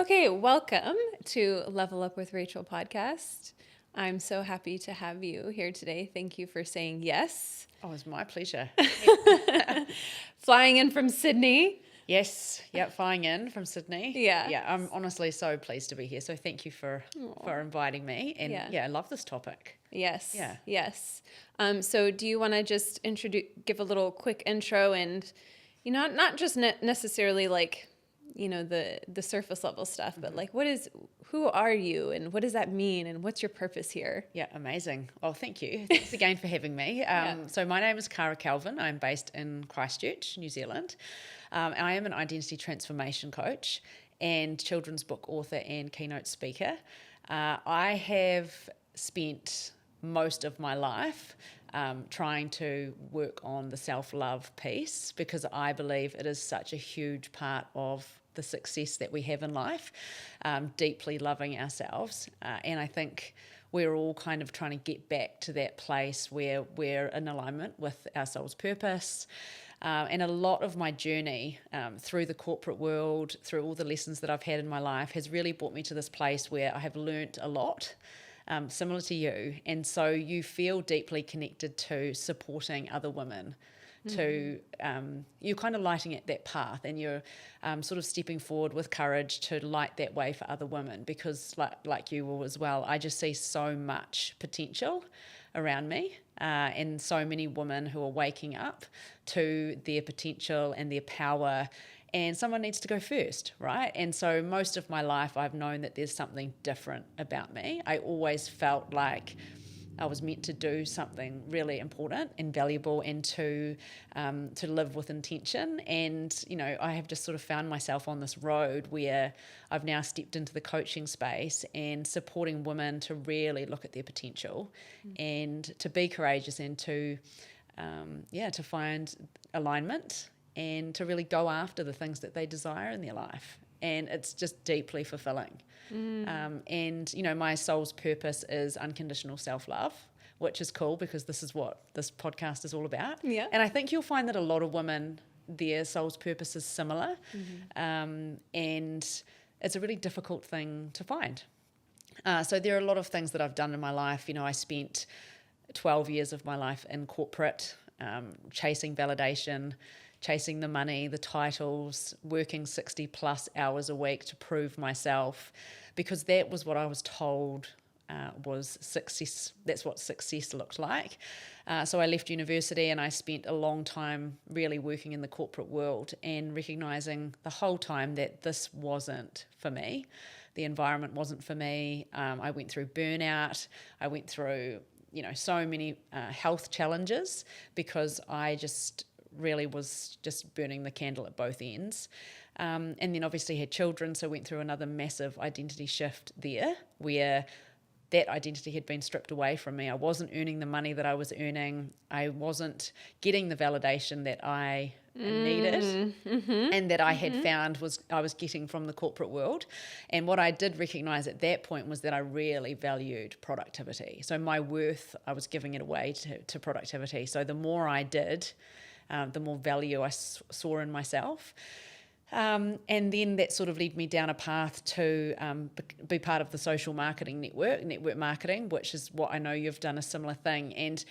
Okay, welcome to Level Up with Rachel podcast. I'm so happy to have you here today. Thank you for saying yes. Oh, it's my pleasure. Flying in from Sydney. Yes, flying in from Sydney. Yeah. Yeah, I'm honestly so pleased to be here. So thank you for inviting me. And Yeah. I love this topic. Yes. Yeah. Yes. So do you want to just give a little quick intro and, not just necessarily like, the surface level stuff, but like, who are you and what does that mean and what's your purpose here? Yeah, amazing. Oh, thank you. Thanks again for having me. So my name is Cara Calvin. I'm based in Christchurch, New Zealand. I am an identity transformation coach and children's book author and keynote speaker. I have spent most of my life trying to work on the self-love piece because I believe it is such a huge part of the success that we have in life, deeply loving ourselves. And I think we're all kind of trying to get back to that place where we're in alignment with our soul's purpose. And a lot of my journey through the corporate world, through all the lessons that I've had in my life, has really brought me to this place where I have learnt a lot, similar to you. And so you feel deeply connected to supporting other women, to you're kind of lighting at that path, and you're sort of stepping forward with courage to light that way for other women, because like you will as well, I just see so much potential around me, and so many women who are waking up to their potential and their power, and someone needs to go first, right? And so most of my life I've known that there's something different about me. I always felt like I was meant to do something really important and valuable, and to live with intention. And, I have just sort of found myself on this road where I've now stepped into the coaching space and supporting women to really look at their potential and to be courageous, and to find alignment and to really go after the things that they desire in their life. And it's just deeply fulfilling. And my soul's purpose is unconditional self-love, which is cool because this is what this podcast is all about. Yeah. And I think you'll find that a lot of women, their soul's purpose is similar. And it's a really difficult thing to find. So there are a lot of things that I've done in my life. I spent 12 years of my life in corporate, chasing validation, chasing the money, the titles, working 60 plus hours a week to prove myself, because that was what I was told was success. That's what success looked like. So I left university and I spent a long time really working in the corporate world and recognizing the whole time that this wasn't for me. The environment wasn't for me. I went through burnout. I went through, so many health challenges because I just really was just burning the candle at both ends. And then obviously had children, so went through another massive identity shift there, where that identity had been stripped away from me. I wasn't earning the money that I was earning. I wasn't getting the validation that I needed and that I had found I was getting from the corporate world. And what I did recognize at that point was that I really valued productivity. So my worth, I was giving it away to productivity. So the more I did, the more value I saw in myself. And then that sort of led me down a path to be part of the social marketing network marketing, which is what I know you've done a similar thing. And,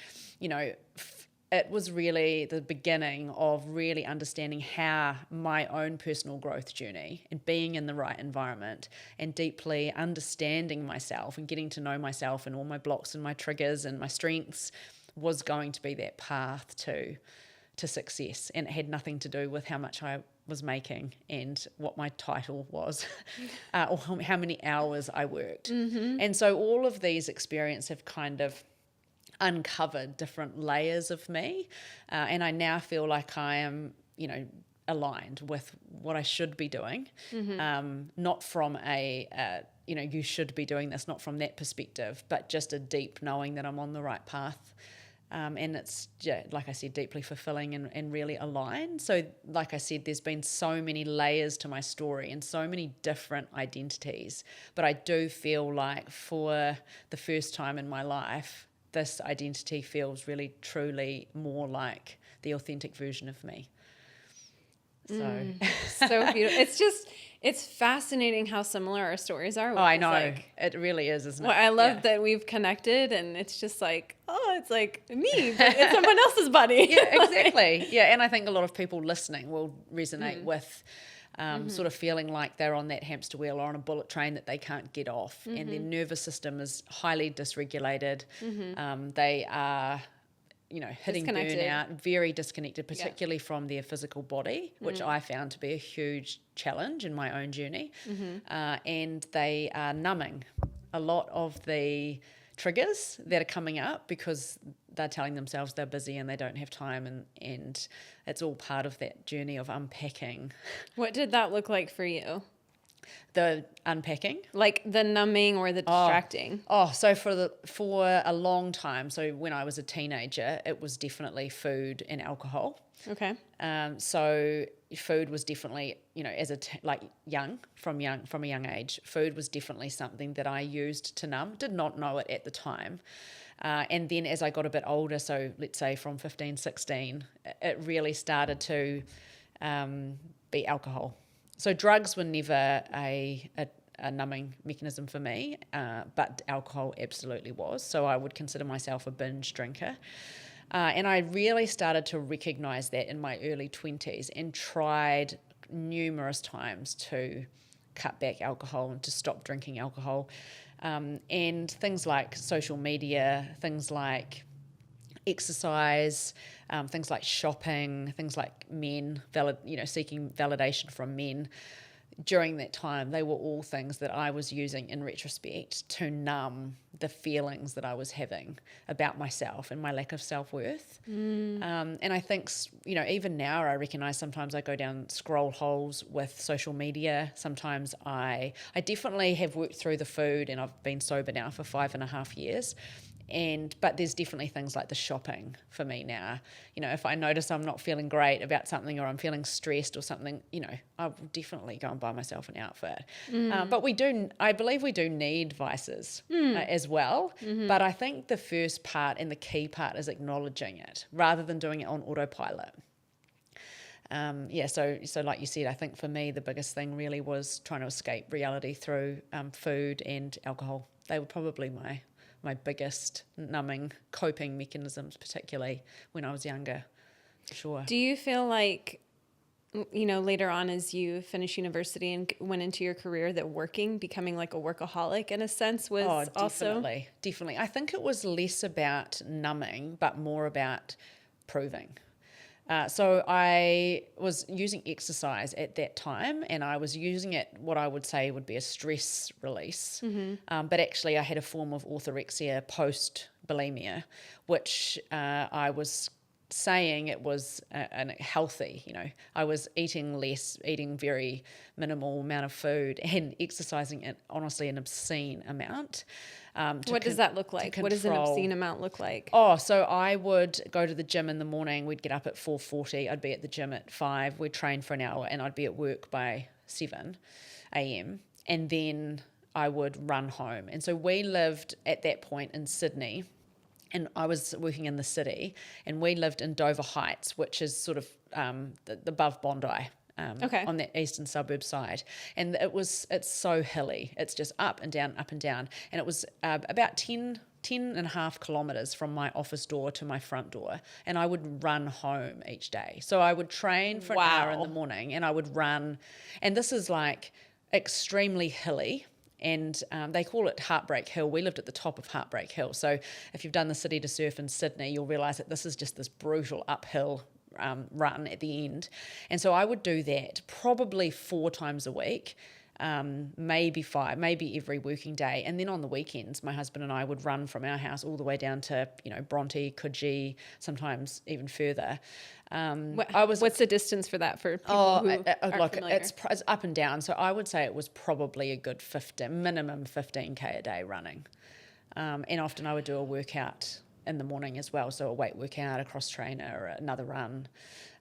it was really the beginning of really understanding how my own personal growth journey and being in the right environment and deeply understanding myself and getting to know myself and all my blocks and my triggers and my strengths was going to be that path to success. And it had nothing to do with how much I was making and what my title was or how many hours I worked. And so all of these experiences have kind of uncovered different layers of me, and I now feel like I am, aligned with what I should be doing, not from you should be doing this, not from that perspective, but just a deep knowing that I'm on the right path. And it's, like I said, deeply fulfilling and really aligned. So like I said, there's been so many layers to my story and so many different identities. But I do feel like for the first time in my life, this identity feels really, truly more like the authentic version of me. So So beautiful. It's fascinating how similar our stories are. Oh, I know. Like, It really is, isn't it? well, I love Yeah. that we've connected, and it's just like, oh, it's like me, but it's someone else's body. Yeah, exactly. Yeah, and I think a lot of people listening will resonate with sort of feeling like they're on that hamster wheel or on a bullet train that they can't get off, and their nervous system is highly dysregulated. They are, hitting Disconnected. burnout, very disconnected, particularly from their physical body, which I found to be a huge challenge in my own journey. And they are numbing a lot of the triggers that are coming up because they're telling themselves they're busy and they don't have time, and it's all part of that journey of unpacking. What did that look like for you? The unpacking. Like the numbing or the distracting? So for a long time, so when I was a teenager, it was definitely food and alcohol. Okay. So food was definitely, as from a young age, food was definitely something that I used to numb. Did not know it at the time. And then as I got a bit older, so let's say from 15, 16, it really started to be alcohol. So drugs were never a numbing mechanism for me, but alcohol absolutely was. So I would consider myself a binge drinker. And I really started to recognize that in my early 20s and tried numerous times to cut back alcohol and to stop drinking alcohol. And things like social media, things like exercise, things like shopping, things like men, seeking validation from men. During that time, they were all things that I was using in retrospect to numb the feelings that I was having about myself and my lack of self-worth. And I think, even now I recognize sometimes I go down scroll holes with social media. Sometimes I definitely have worked through the food, and I've been sober now for 5.5 years. But there's definitely things like the shopping for me now. If I notice I'm not feeling great about something or I'm feeling stressed or something, I will definitely go and buy myself an outfit. But I believe we do need vices as well. But I think the first part and the key part is acknowledging it rather than doing it on autopilot. So like you said, I think for me the biggest thing really was trying to escape reality through food and alcohol. They were probably my biggest numbing coping mechanisms, particularly when I was younger, for sure. Do you feel like, later on as you finished university and went into your career, that becoming like a workaholic in a sense was also? Definitely. I think it was less about numbing, but more about proving. So I was using exercise at that time, and I was using it what I would say would be a stress release. But actually I had a form of orthorexia post-bulimia, which I was saying it was healthy. I was eating less, eating very minimal amount of food and exercising at honestly an obscene amount. What does that look like? What does an obscene amount look like? So I would go to the gym in the morning. We'd get up at 4:40. I'd be at the gym at 5. We'd train for an hour, and I'd be at work by 7 a.m. And then I would run home. And so we lived at that point in Sydney, and I was working in the city, and we lived in Dover Heights, which is sort of above Bondi. On that eastern suburb side. And it's so hilly. It's just up and down, up and down. And it was about 10 and a half kilometres from my office door to my front door. And I would run home each day. So I would train for an hour in the morning, and I would run. And this is like extremely hilly. And they call it Heartbreak Hill. We lived at the top of Heartbreak Hill. So if you've done the City to Surf in Sydney, you'll realise that this is just this brutal uphill run at the end. And so I would do that probably 4 times a week, maybe 5, maybe every working day. And then on the weekends, my husband and I would run from our house all the way down to, Bronte, Coogee, sometimes even further. What's the distance for that for people who aren't familiar? It's up and down. So I would say it was probably a good minimum 15K a day running. And often I would do a workout in the morning as well, so a weight workout, a cross trainer, or another run.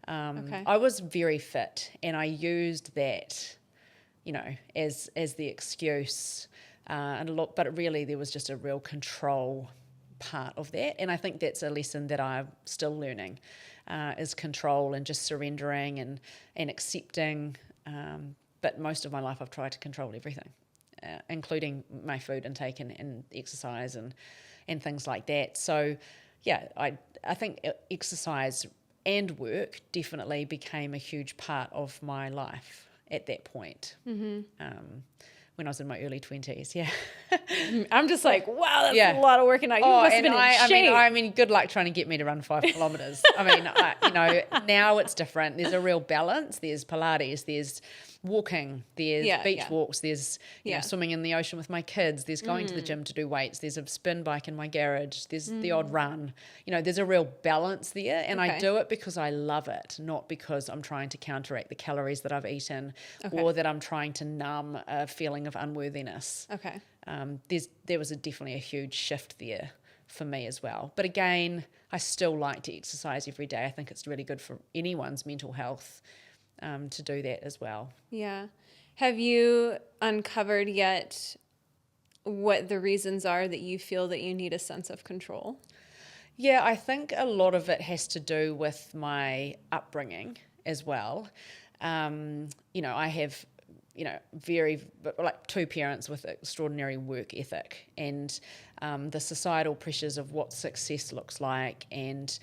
I was very fit, and I used that, as the excuse, but really there was just a real control part of that, and I think that's a lesson that I'm still learning, is control and just surrendering and accepting But most of my life I've tried to control everything, including my food intake and exercise and things like that. So, yeah, I think exercise and work definitely became a huge part of my life at that point. When I was in my early 20s, yeah. I'm just like, wow, that's a lot of working out. You must have been in shape. I mean, good luck trying to get me to run 5 kilometers. I mean, now it's different. There's a real balance. There's Pilates, there's walking, there's beach walks, there's swimming in the ocean with my kids, there's going to the gym to do weights, there's a spin bike in my garage, there's the odd run. There's a real balance there, and I do it because I love it, not because I'm trying to counteract the calories that I've eaten or that I'm trying to numb a feeling of unworthiness. Okay. There was definitely a huge shift there for me as well. But again, I still like to exercise every day. I think it's really good for anyone's mental health to do that as well. Yeah. Have you uncovered yet what the reasons are that you feel that you need a sense of control? Yeah, I think a lot of it has to do with my upbringing as well. I have very, like, 2 parents with extraordinary work ethic, and the societal pressures of what success looks like, and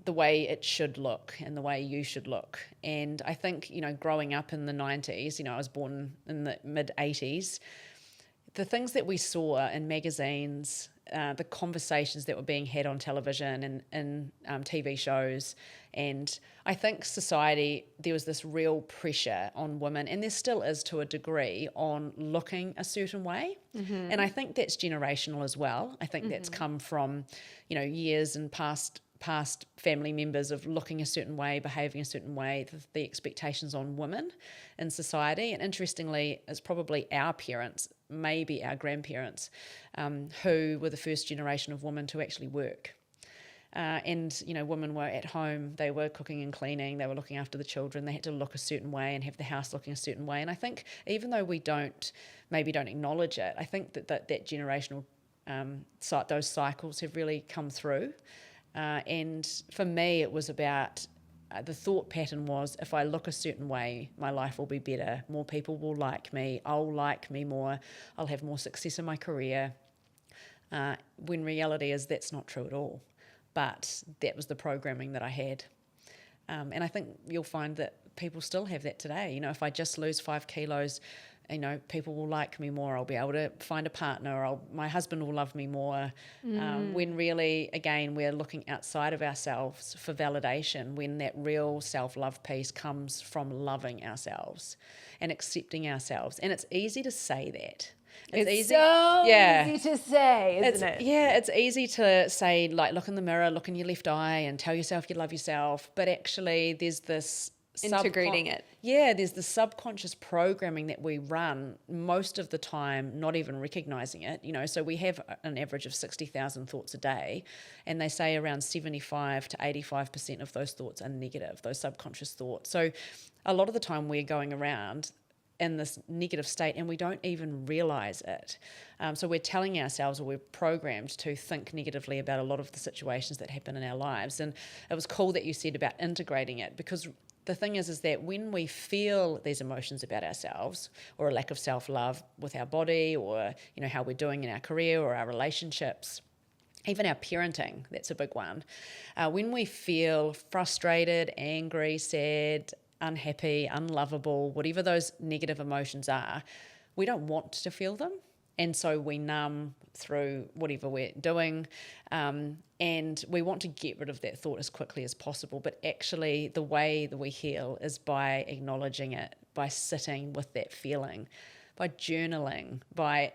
the way it should look and the way you should look. And I think, growing up in the 90s, I was born in the mid 80s, the things that we saw in magazines, the conversations that were being had on television and TV shows. And I think society, there was this real pressure on women, and there still is to a degree, on looking a certain way. Mm-hmm. And I think that's generational as well. I think that's come from, years and past family members of looking a certain way, behaving a certain way, the expectations on women in society. And interestingly, it's probably our parents, maybe our grandparents, who were the first generation of women to actually work. And women were at home, they were cooking and cleaning, they were looking after the children, they had to look a certain way and have the house looking a certain way. And I think even though we don't acknowledge it, I think that generational, those cycles have really come through. And for me, it was about, the thought pattern was, if I look a certain way, my life will be better, more people will like me, I'll like me more, I'll have more success in my career. When reality is that's not true at all. But that was the programming that I had. And I think you'll find that people still have that today. If I just lose 5 kilos, people will like me more. I'll be able to find a partner. My husband will love me more. When really, again, we're looking outside of ourselves for validation, when that real self-love piece comes from loving ourselves and accepting ourselves. And it's easy to say that. It's easy. So easy to say, isn't it? Yeah, it's easy to say, like, look in the mirror, look in your left eye and tell yourself you love yourself. But actually there's this integrating it. Yeah, there's the subconscious programming that we run most of the time, not even recognizing it. So we have an average of 60,000 thoughts a day, and they say around 75 to 85% of those thoughts are negative, those subconscious thoughts. So a lot of the time we're going around in this negative state and we don't even realize it. So we're telling ourselves, or we're programmed to think negatively about a lot of the situations that happen in our lives. And it was cool that you said about integrating it, because the thing is that when we feel these emotions about ourselves, or a lack of self-love with our body, or how we're doing in our career or our relationships, even our parenting, that's a big one. When we feel frustrated, angry, sad, unhappy, unlovable, whatever those negative emotions are, we don't want to feel them. And so we numb through whatever we're doing, and we want to get rid of that thought as quickly as possible. But actually the way that we heal is by acknowledging it, by sitting with that feeling, by journaling, by,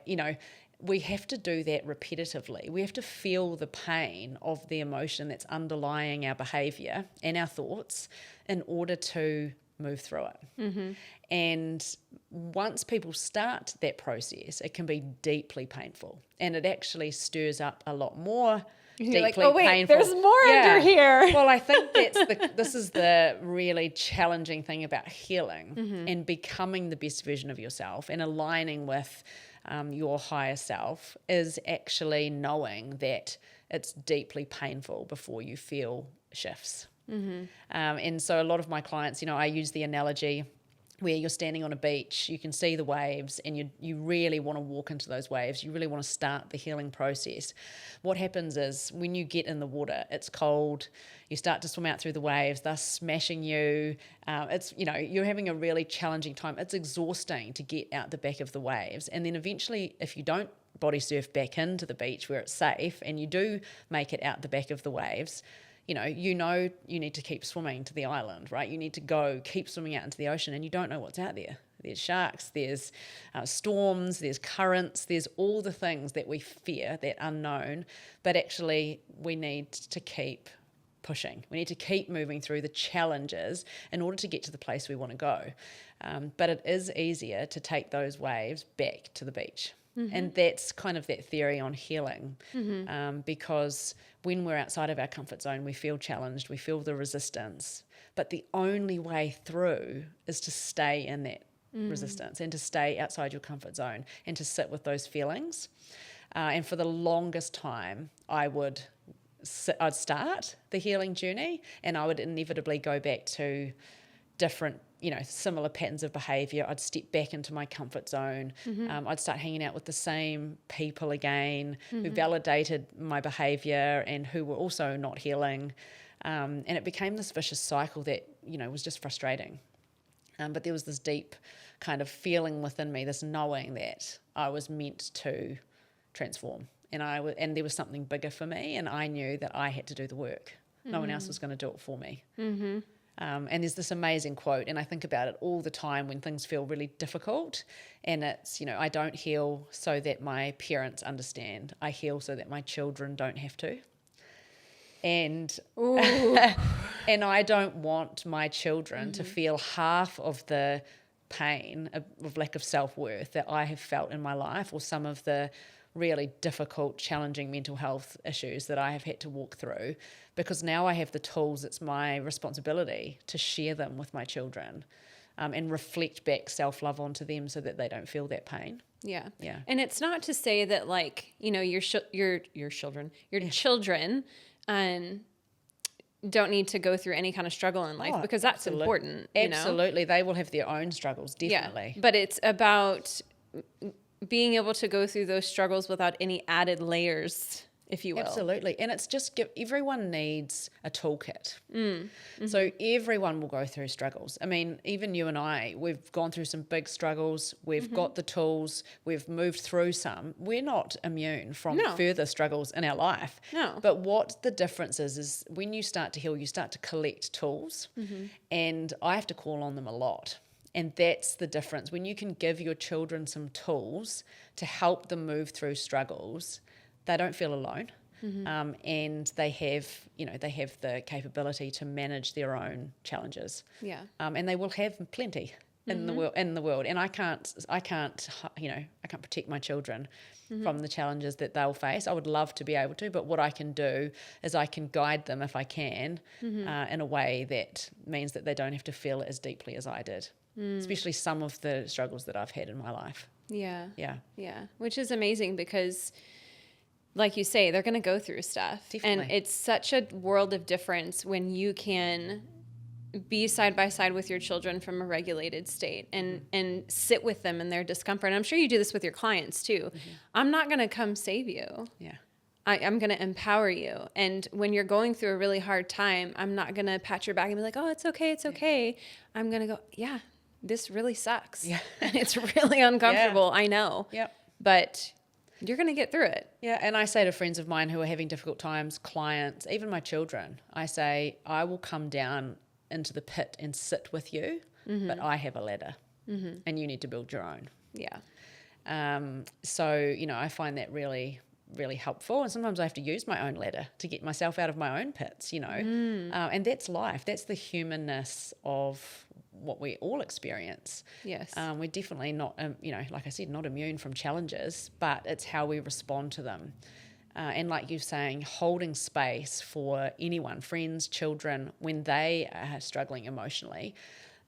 we have to do that repetitively. We have to feel the pain of the emotion that's underlying our behaviour and our thoughts in order to move through it. Mm-hmm. And once people start that process, it can be deeply painful, and it actually stirs up a lot more deeply painful. There's more under here. Well, I think this is the really challenging thing about healing, and becoming the best version of yourself and aligning with your higher self, is actually knowing that it's deeply painful before you feel shifts. Mm-hmm. And so a lot of my clients, I use the analogy where you're standing on a beach, you can see the waves, and you really want to walk into those waves. You really want to start the healing process. What happens is when you get in the water, it's cold, you start to swim out through the waves, they're smashing you. It's, you're having a really challenging time. It's exhausting to get out the back of the waves. And then eventually, if you don't body surf back into the beach where it's safe and you do make it out the back of the waves, you need to keep swimming to the island, right? You need to keep swimming out into the ocean, and you don't know what's out there. There's sharks, there's storms, there's currents, there's all the things that we fear, that unknown, but actually we need to keep pushing. We need to keep moving through the challenges in order to get to the place we want to go. But it is easier to take those waves back to the beach. Mm-hmm. And that's kind of that theory on healing, because when we're outside of our comfort zone, we feel challenged, we feel the resistance. But the only way through is to stay in that resistance and to stay outside your comfort zone and to sit with those feelings. And for the longest time, I'd start the healing journey, and I would inevitably go back to different, similar patterns of behavior. I'd step back into my comfort zone. I'd start hanging out with the same people again who validated my behavior and who were also not healing. And it became this vicious cycle that, was just frustrating. But there was this deep kind of feeling within me, this knowing that I was meant to transform. And there was something bigger for me, and I knew that I had to do the work. No one else was going to do it for me. And there's this amazing quote, and I think about it all the time when things feel really difficult, and it's, I don't heal so that my parents understand. I heal so that my children don't have to. And and I don't want my children to feel half of the pain of lack of self-worth that I have felt in my life, or some of the really difficult, challenging mental health issues that I have had to walk through, because now I have the tools. It's my responsibility to share them with my children, and reflect back self-love onto them so that they don't feel that pain. Yeah. Yeah. And it's not to say that your children don't need to go through any kind of struggle in life, because that's important. Absolutely. They will have their own struggles, definitely. Yeah. But it's about being able to go through those struggles without any added layers, if you will. Absolutely. And it's just everyone needs a toolkit. So everyone will go through struggles. I mean, even you and I, we've gone through some big struggles. We've got the tools. We've moved through some. We're not immune from further struggles in our life. No. But what the difference is when you start to heal, you start to collect tools. And I have to call on them a lot. And that's the difference. When you can give your children some tools to help them move through struggles, they don't feel alone. And they have the capability to manage their own challenges. Yeah. And they will have plenty in the world. And I can't protect my children from the challenges that they'll face. I would love to be able to, but what I can do is I can guide them, if I can, in a way that means that they don't have to feel it as deeply as I did. Especially some of the struggles that I've had in my life. Yeah. Yeah. Yeah. Which is amazing, because like you say, they're going to go through stuff. Definitely. And it's such a world of difference when you can be side by side with your children from a regulated state and sit with them in their discomfort. And I'm sure you do this with your clients too. I'm not going to come save you. Yeah. I'm going to empower you. And when you're going through a really hard time, I'm not going to pat your back and be like, oh, it's okay. It's okay. I'm going to go, yeah, this really sucks. Yeah. And it's really uncomfortable. I know. Yep. But you're going to get through it. Yeah. And I say to friends of mine who are having difficult times, clients, even my children, I say, I will come down into the pit and sit with you, but I have a ladder and you need to build your own. Yeah. So, I find that really, really helpful. And sometimes I have to use my own ladder to get myself out of my own pits, and that's life. That's the humanness of what we all experience. Yes. We're definitely not, like I said, not immune from challenges, but it's how we respond to them. And like you're saying, holding space for anyone, friends, children, when they are struggling emotionally,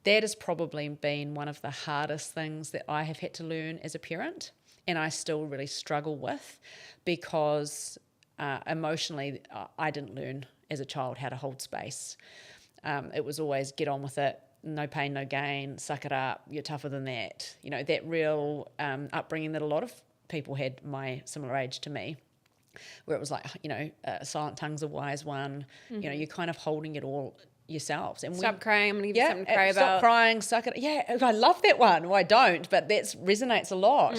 that has probably been one of the hardest things that I have had to learn as a parent, and I still really struggle with, because emotionally I didn't learn as a child how to hold space. It was always get on with it, no pain, no gain, suck it up, you're tougher than that. You know, that real upbringing that a lot of people had my similar age to me, where it was like, you know, silent tongue's a wise one. You know, you're kind of holding it all yourselves. And Stop crying. I'm going to give you something to cry stop about. crying, suck it. Yeah, I love that one. Well, I don't, but that resonates a lot.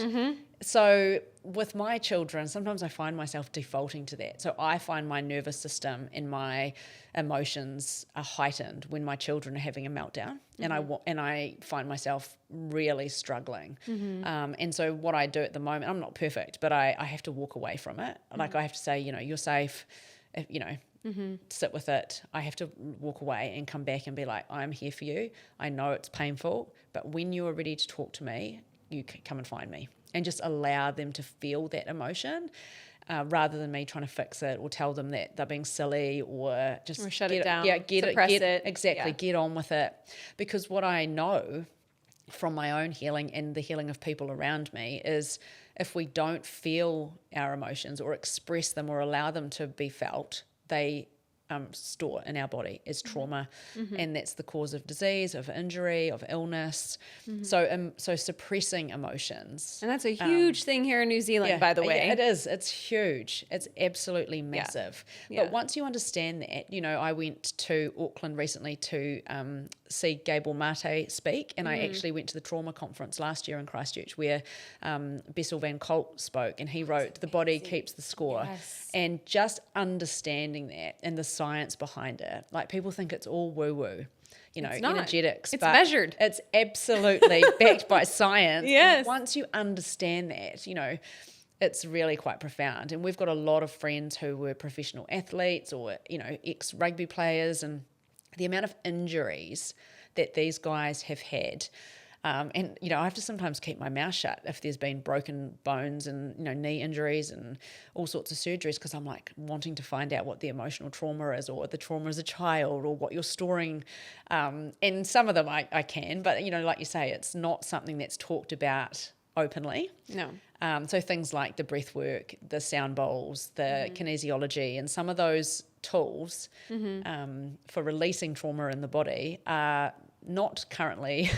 So with my children, sometimes I find myself defaulting to that. So I find my nervous system and my emotions are heightened when my children are having a meltdown, and I find myself really struggling. And so what I do at the moment, I'm not perfect, but I have to walk away from it. Like I have to say, you know, you're safe, you know. Sit with it. I have to walk away and come back and be like, I'm here for you. I know it's painful, but when you are ready to talk to me, you can come and find me, and just allow them to feel that emotion, rather than me trying to fix it or tell them that they're being silly or just shut it down, suppress it. Exactly, get on with it. Because what I know from my own healing and the healing of people around me is, if we don't feel our emotions or express them or allow them to be felt, they store in our body as trauma, and that's the cause of disease, of injury, of illness. So suppressing emotions, And that's a huge thing here in New Zealand, by the way. yeah, it is. It's huge. It's absolutely massive. Yeah. But once you understand that, you know, I went to Auckland recently to see Gabor Mate speak, and I actually went to the trauma conference last year in Christchurch where Bessel van Colt spoke, and he wrote "The Body Keeps the Score." Yes. And just understanding that and the science behind it, like people think it's all woo-woo, you know, It's not. energetics. It's but measured. It's absolutely backed by science. Yes. And once you understand that, you know, it's really quite profound. And we've got a lot of friends who were professional athletes or, you know, ex-rugby players, and the amount of injuries that these guys have had. And, you know, I have to sometimes keep my mouth shut if there's been broken bones and, you know, knee injuries and all sorts of surgeries, because I'm like wanting to find out what the emotional trauma is, or the trauma as a child, or what you're storing. And some of them I can, but, you know, like you say, it's not something that's talked about openly. No. So things like the breath work, the sound bowls, the kinesiology, and some of those tools for releasing trauma in the body are not currently,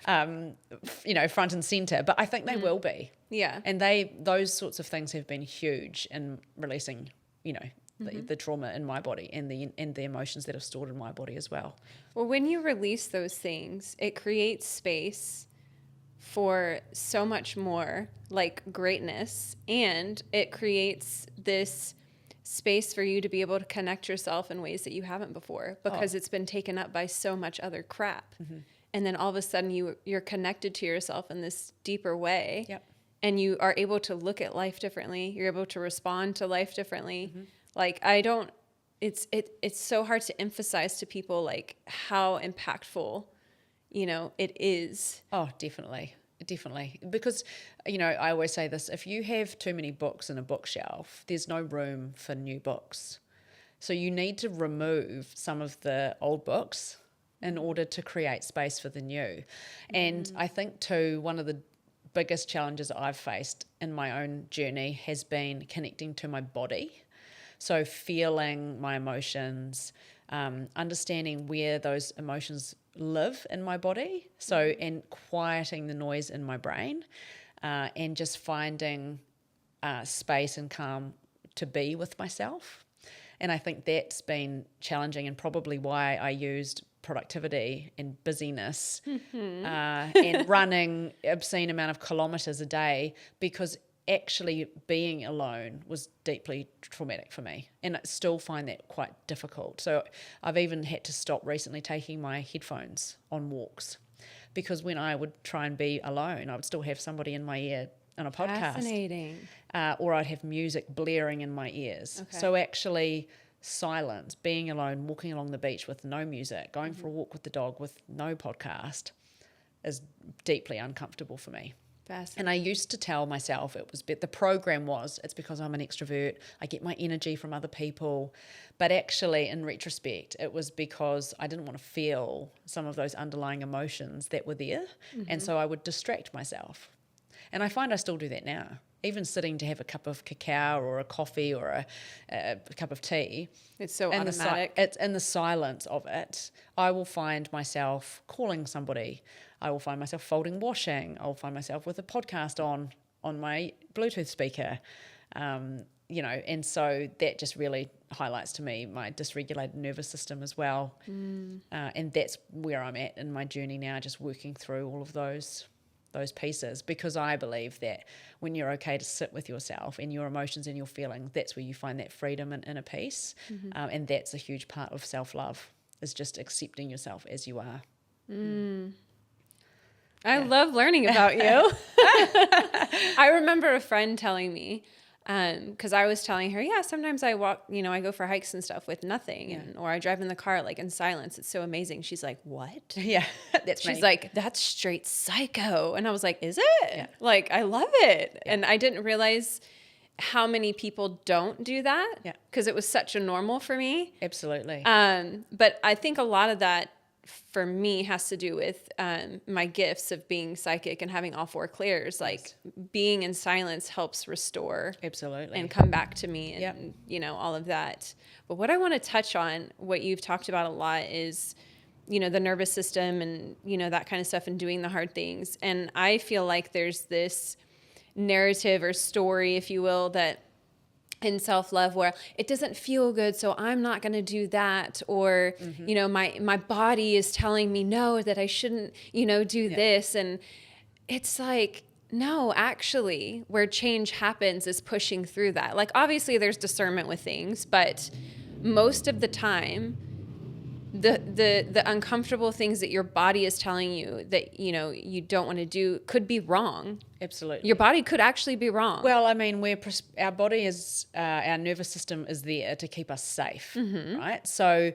you know, front and center, but I think they will be. Yeah. And those sorts of things have been huge in releasing, you know, the trauma in my body and the emotions that are stored in my body as well. Well, when you release those things, it creates space for so much more like greatness, and it creates this space for you to be able to connect yourself in ways that you haven't before, because it's been taken up by so much other crap. And then all of a sudden you're connected to yourself in this deeper way. Yep. And you are able to look at life differently. You're able to respond to life differently. Like it's so hard to emphasize to people like how impactful, you know, it is. Oh, definitely. Definitely. Because, you know, I always say this, if you have too many books in a bookshelf, there's no room for new books. So you need to remove some of the old books in order to create space for the new. And I think too, one of the biggest challenges I've faced in my own journey has been connecting to my body. So feeling my emotions, understanding where those emotions live in my body. So, and quieting the noise in my brain, and just finding space and calm to be with myself. And I think that's been challenging, and probably why I used productivity and busyness and running obscene amount of kilometers a day, because actually being alone was deeply traumatic for me, and I still find that quite difficult. So I've even had to stop recently taking my headphones on walks, because when I would try and be alone, I would still have somebody in my ear on a podcast. Fascinating. Or I'd have music blaring in my ears. Okay. So actually silence, being alone, walking along the beach with no music, going for a walk with the dog with no podcast is deeply uncomfortable for me. Fascinating. And I used to tell myself the program was, it's because I'm an extrovert, I get my energy from other people. But actually, in retrospect, it was because I didn't want to feel some of those underlying emotions that were there. And so I would distract myself. And I find I still do that now. even sitting to have a cup of cacao or a coffee or a cup of tea. It's so automatic. It's in the silence of it. I will find myself calling somebody. I will find myself folding washing. I'll find myself with a podcast on my Bluetooth speaker. And so that just really highlights to me my dysregulated nervous system as well. And that's where I'm at in my journey now, just working through all of those pieces, because I believe that when you're okay to sit with yourself and your emotions and your feelings, that's where you find that freedom and inner peace. And that's a huge part of self-love, is just accepting yourself as you are. I love learning about you. I remember a friend telling me, because I was telling her, sometimes I walk, I go for hikes and stuff with nothing, or I drive in the car like in silence. It's so amazing. She's like, what? Yeah, that's me. She's like, that's straight psycho. And I was like, is it? Yeah. Like, I love it. Yeah. And I didn't realize how many people don't do that, because it was such a normal for me. Absolutely. But I think a lot of that for me has to do with my gifts of being psychic and having all four clears. Like being in silence helps restore and come back to me and all of that. But what I want to touch on, what you've talked about a lot, is the nervous system and that kind of stuff, and doing the hard things. And I feel like there's this narrative or story, if you will, that in self-love where it doesn't feel good, so I'm not going to do that. Or, my body is telling me no, that I shouldn't, do this. And it's like, no, actually, where change happens is pushing through that. Like, obviously there's discernment with things, but most of the time, the uncomfortable things that your body is telling you that, you don't want to do could be wrong. Absolutely. Your body could actually be wrong. Well, I mean, our body is, our nervous system is there to keep us safe, right? So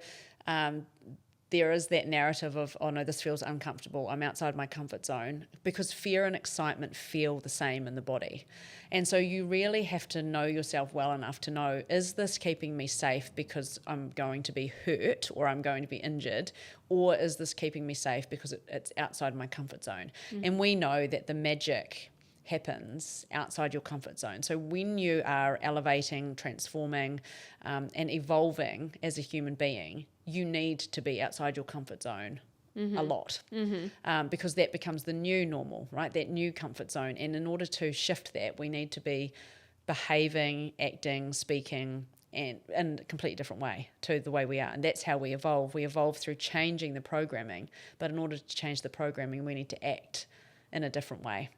there is that narrative of, oh no, this feels uncomfortable, I'm outside my comfort zone, because fear and excitement feel the same in the body. And so you really have to know yourself well enough to know, is this keeping me safe because I'm going to be hurt or I'm going to be injured, or is this keeping me safe because it's outside my comfort zone? And we know that the magic happens outside your comfort zone. So when you are elevating, transforming, and evolving as a human being, you need to be outside your comfort zone a lot, because that becomes the new normal, right? That new comfort zone. And in order to shift that, we need to be behaving, acting, speaking, and in a completely different way to the way we are. And that's how we evolve. We evolve through changing the programming. But in order to change the programming, we need to act in a different way.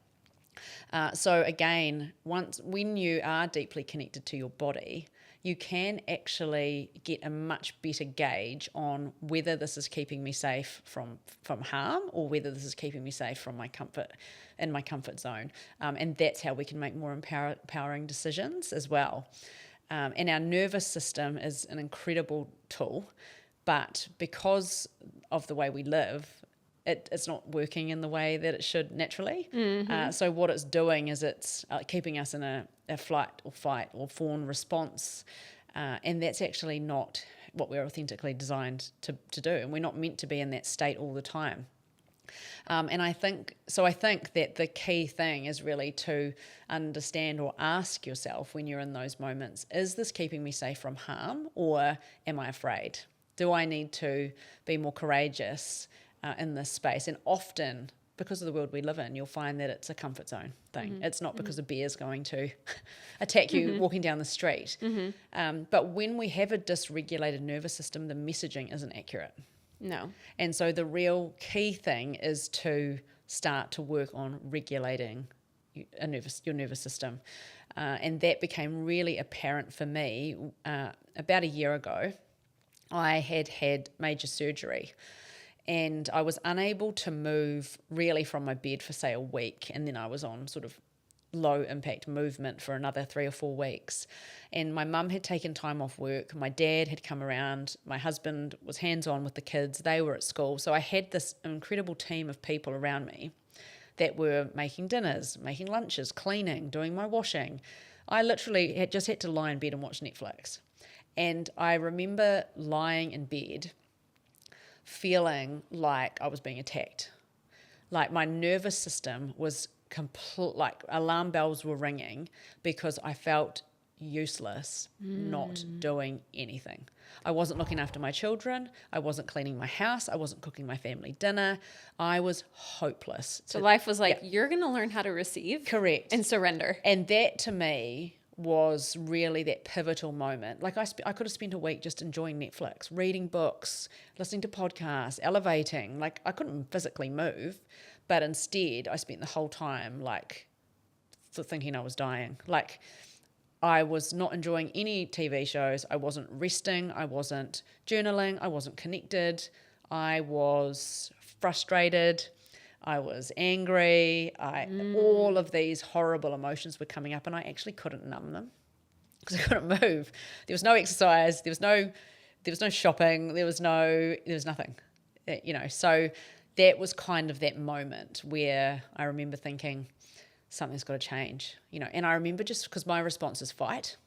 So again, when you are deeply connected to your body, you can actually get a much better gauge on whether this is keeping me safe from harm, or whether this is keeping me safe from my comfort zone. And that's how we can make more empowering decisions as well. And our nervous system is an incredible tool, but because of the way we live, it's not working in the way that it should naturally. So what it's doing is it's keeping us in a flight or fight or fawn response. And that's actually not what we're authentically designed to do. And we're not meant to be in that state all the time. And I think that the key thing is really to understand or ask yourself when you're in those moments, is this keeping me safe from harm, or am I afraid? Do I need to be more courageous in this space? And often, because of the world we live in, you'll find that it's a comfort zone thing. It's not because a bear's going to attack you walking down the street. But when we have a dysregulated nervous system, the messaging isn't accurate. No. And so the real key thing is to start to work on regulating your nervous system. And that became really apparent for me about a year ago. I had major surgery, and I was unable to move really from my bed for, say, a week. And then I was on sort of low impact movement for another 3 or 4 weeks. And my mum had taken time off work. My dad had come around. My husband was hands-on with the kids. They were at school. So I had this incredible team of people around me that were making dinners, making lunches, cleaning, doing my washing. I literally had to lie in bed and watch Netflix. And I remember lying in bed feeling like I was being attacked. Like my nervous system was like alarm bells were ringing because I felt useless not doing anything. I wasn't looking after my children. I wasn't cleaning my house. I wasn't cooking my family dinner. I was hopeless. So life was like, you're going to learn how to receive. Correct. And surrender. And that to me was really that pivotal moment. Like I could have spent a week just enjoying Netflix, reading books, listening to podcasts, elevating. Like I couldn't physically move, but instead I spent the whole time like thinking I was dying. Like I was not enjoying any TV shows. I wasn't resting. I wasn't journaling. I wasn't connected. I was frustrated. I was angry. All of these horrible emotions were coming up, and I actually couldn't numb them because I couldn't move. There was no exercise. There was no shopping. There was nothing. So that was kind of that moment where I remember thinking, something's got to change, And I remember just because my response is fight.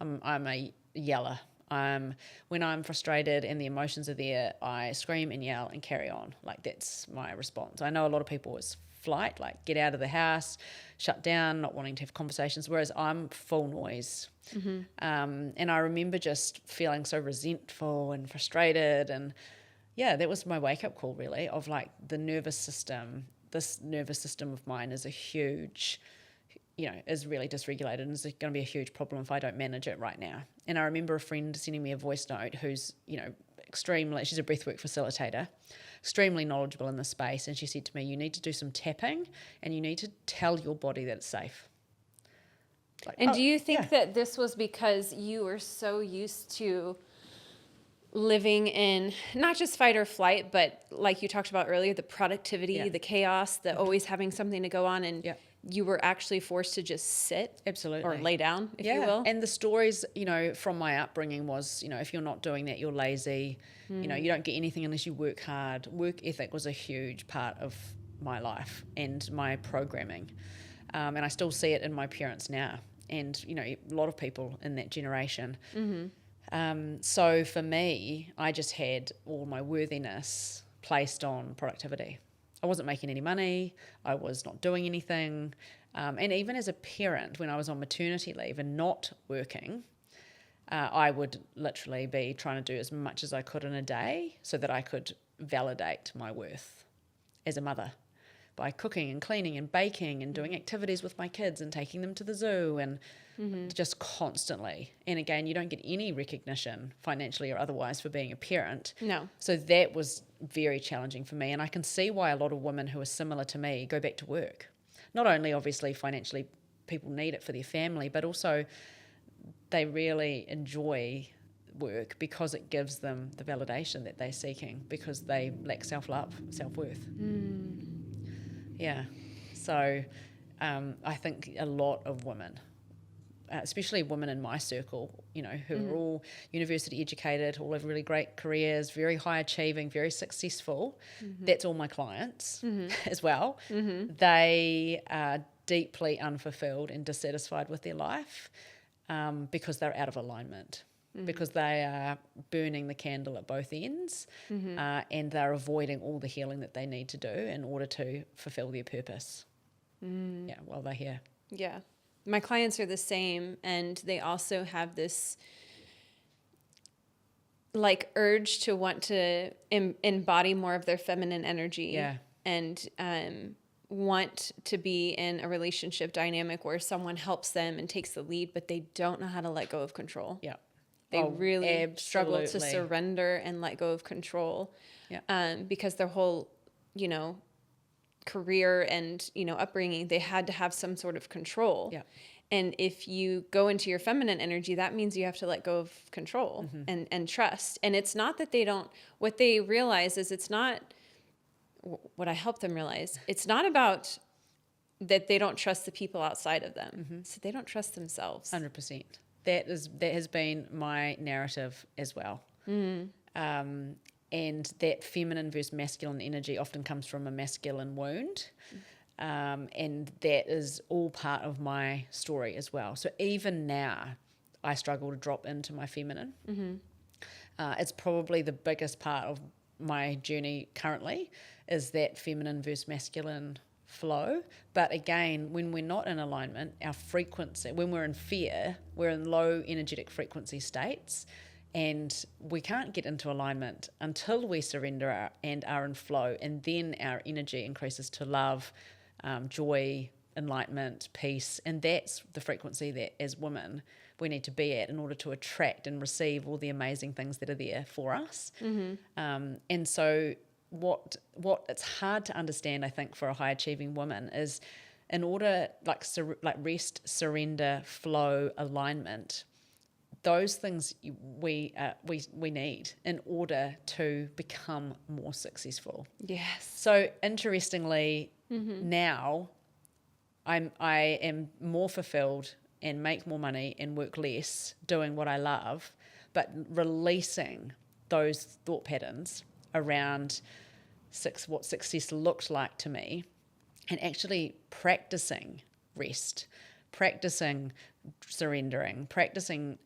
I'm a yeller. When I'm frustrated and the emotions are there, I scream and yell and carry on. Like that's my response. I know a lot of people is flight, like get out of the house, shut down, not wanting to have conversations, whereas I'm full noise. Mm-hmm. And I remember just feeling so resentful and frustrated. And yeah, that was my wake up call really of like the nervous system. This nervous system of mine is a huge, is really dysregulated and is going to be a huge problem if I don't manage it right now. And I remember a friend sending me a voice note who's, she's a breathwork facilitator, extremely knowledgeable in this space. And she said to me, you need to do some tapping and you need to tell your body that it's safe. Like, and do you think that this was because you were so used to living in not just fight or flight, but like you talked about earlier, the productivity, the chaos, the always having something to go on, and you were actually forced to just sit absolutely or lay down, if you will? And the stories, from my upbringing was, if you're not doing that, you're lazy. You don't get anything unless you work hard. Work ethic was a huge part of my life and my programming. And I still see it in my parents now and, a lot of people in that generation. Mm-hmm. So for me, I just had all my worthiness placed on productivity. I wasn't making any money. I was not doing anything. And even as a parent, when I was on maternity leave and not working, I would literally be trying to do as much as I could in a day so that I could validate my worth as a mother by cooking and cleaning and baking and doing activities with my kids and taking them to the zoo and just constantly. And again, you don't get any recognition financially or otherwise for being a parent. No. So that was very challenging for me. And I can see why a lot of women who are similar to me go back to work. Not only obviously financially people need it for their family, but also they really enjoy work because it gives them the validation that they're seeking because they lack self-love, self-worth. Yeah. So I think a lot of women, especially women in my circle, who are all university educated, all have really great careers, very high achieving, very successful. That's all my clients as well. They are deeply unfulfilled and dissatisfied with their life because they're out of alignment. Because they are burning the candle at both ends and they're avoiding all the healing that they need to do in order to fulfill their purpose. While they're here. Yeah. My clients are the same, and they also have this like urge to want to embody more of their feminine energy and want to be in a relationship dynamic where someone helps them and takes the lead, but they don't know how to let go of control. Yeah. They really struggle to surrender and let go of control. Because their whole, career and, upbringing, they had to have some sort of control. Yeah. And if you go into your feminine energy, that means you have to let go of control and trust. And it's not that they don't, what they realize is it's not, what I help them realize, it's not about that they don't trust the people outside of them. So they don't trust themselves. 100%. That has been my narrative as well. And that feminine versus masculine energy often comes from a masculine wound. And that is all part of my story as well. So even now, I struggle to drop into my feminine. It's probably the biggest part of my journey currently is that feminine versus masculine flow. But again, when we're not in alignment, our frequency, when we're in fear, we're in low energetic frequency states, and we can't get into alignment until we surrender and are in flow, and then our energy increases to love, joy, enlightenment, peace, and that's the frequency that as women we need to be at in order to attract and receive all the amazing things that are there for us. And so what it's hard to understand, I think, for a high achieving woman is, in order, like rest, surrender, flow, alignment, those things we need in order to become more successful. Yes. So interestingly, now I am more fulfilled and make more money and work less doing what I love, but releasing those thought patterns around what success looked like to me, and actually practicing rest, practicing surrendering, practicing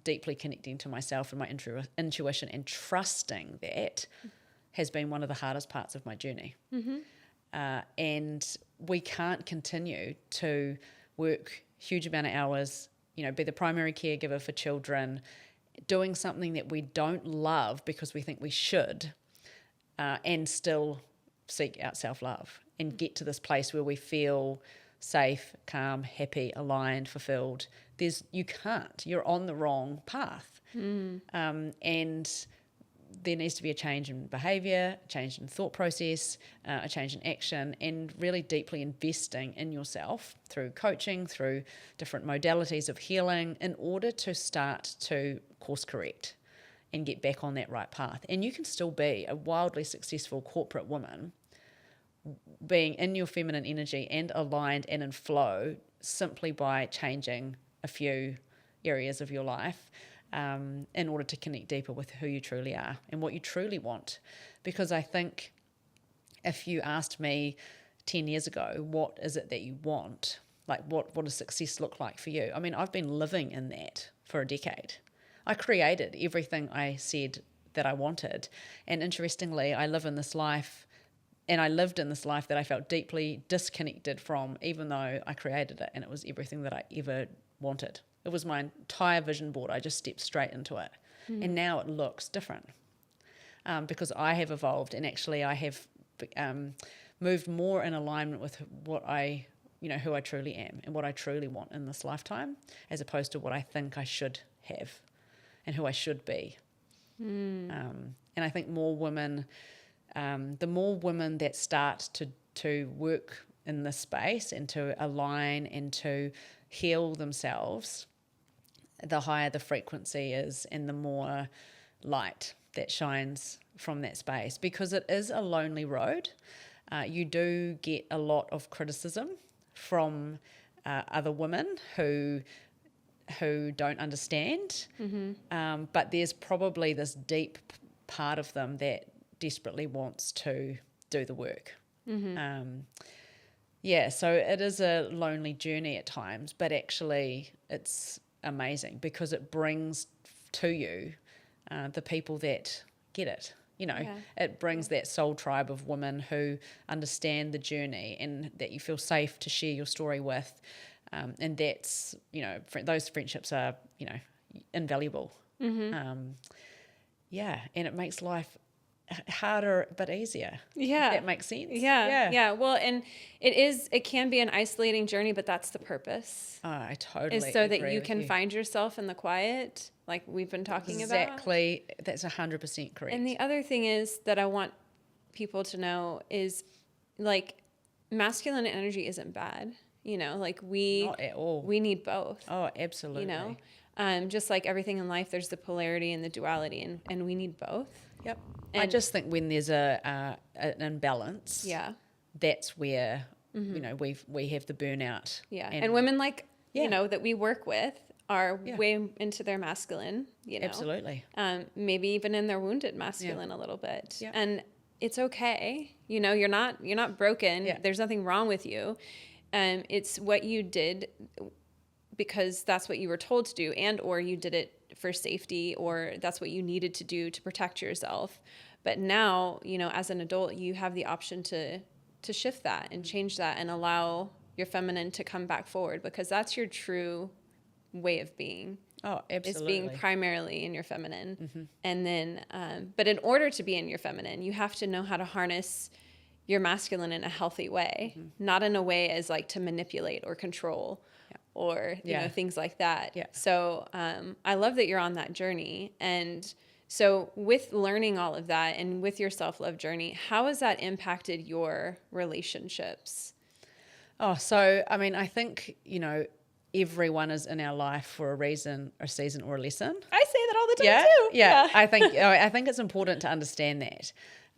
deeply connecting to myself and my intuition, and trusting that has been one of the hardest parts of my journey. And we can't continue to work huge amount of hours, be the primary caregiver for children, doing something that we don't love because we think we should, and still seek out self-love and get to this place where we feel safe, calm, happy, aligned, fulfilled. You can't. You're on the wrong path. And there needs to be a change in behaviour, a change in thought process, a change in action, and really deeply investing in yourself through coaching, through different modalities of healing, in order to start to course correct and get back on that right path. And you can still be a wildly successful corporate woman, being in your feminine energy and aligned and in flow, simply by changing a few areas of your life, in order to connect deeper with who you truly are and what you truly want. Because I think if you asked me 10 years ago, what is it that you want? Like, what does success look like for you? I mean, I've been living in that for a decade. I created everything I said that I wanted. And interestingly, I live in this life, and I lived in this life that I felt deeply disconnected from, even though I created it and it was everything that I ever wanted. It was my entire vision board. I just stepped straight into it. And now it looks different, because I have evolved, and actually I have moved more in alignment with what who I truly am and what I truly want in this lifetime, as opposed to what I think I should have and who I should be. And I think more women, the more women that start to work in this space and to align and to heal themselves, the higher the frequency is and the more light that shines from that space, because it is a lonely road. You do get a lot of criticism from other women who don't understand, but there's probably this deep part of them that desperately wants to do the work. So it is a lonely journey at times, but actually it's amazing, because it brings to you the people that get it. It brings that soul tribe of women who understand the journey and that you feel safe to share your story with. And that's, those friendships are, invaluable. And it makes life harder but easier. Yeah. That makes sense. Yeah. Well, and it can be an isolating journey, but that's the purpose. Oh, I totally is so agree that you with can find yourself in the quiet, like we've been talking about. Exactly. That's 100% correct. And the other thing is that I want people to know is, like, masculine energy isn't bad. Like not at all. We need both. Oh, absolutely. Just like everything in life, there's the polarity and the duality, and we need both. Yep. And I just think when there's an imbalance, that's where we have the burnout. Yeah, and women that we work with are way into their masculine. Absolutely. Maybe even in their wounded masculine a little bit. Yeah. And it's okay. You're not broken. Yeah. There's nothing wrong with you. It's what you did because that's what you were told to do, and or you did it for safety, or that's what you needed to do to protect yourself. But now, as an adult, you have the option to shift that and change that and allow your feminine to come back forward, because that's your true way of being. Oh, absolutely. Is being primarily in your feminine. And then, but in order to be in your feminine, you have to know how to harness your masculine in a healthy way, not in a way as like to manipulate or control or, you know, things like that. Yeah. So I love that you're on that journey. And so with learning all of that and with your self-love journey, how has that impacted your relationships? Oh, so, I mean, I think, you know, everyone is in our life for a reason, a season, or a lesson. I say that all the time too. Yeah. I think it's important to understand that.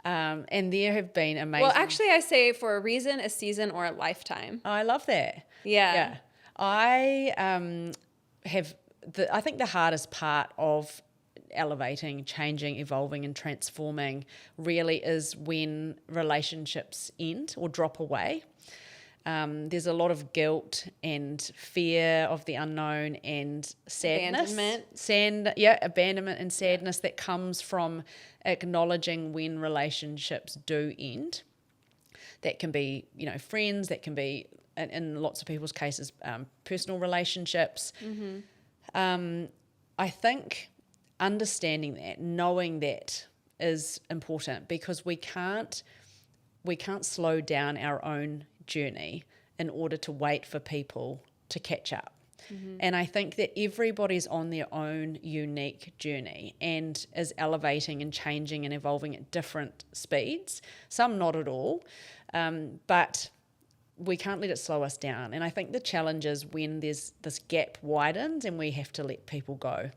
And there have been amazing. Well, actually, I say for a reason, a season, or a lifetime. Oh, I love that. Yeah. I I think the hardest part of elevating, changing, evolving, and transforming really is when relationships end or drop away. There's a lot of guilt and fear of the unknown and sadness. Abandonment and sadness that comes from acknowledging when relationships do end. That can be, you know, friends, that can be, in lots of people's cases, personal relationships. I think understanding that, knowing that is important, because we can't slow down our own journey in order to wait for people to catch up. And I think that everybody's on their own unique journey and is elevating and changing and evolving at different speeds, some not at all, but we can't let it slow us down. And I think the challenge is when there's this gap widens and we have to let people go.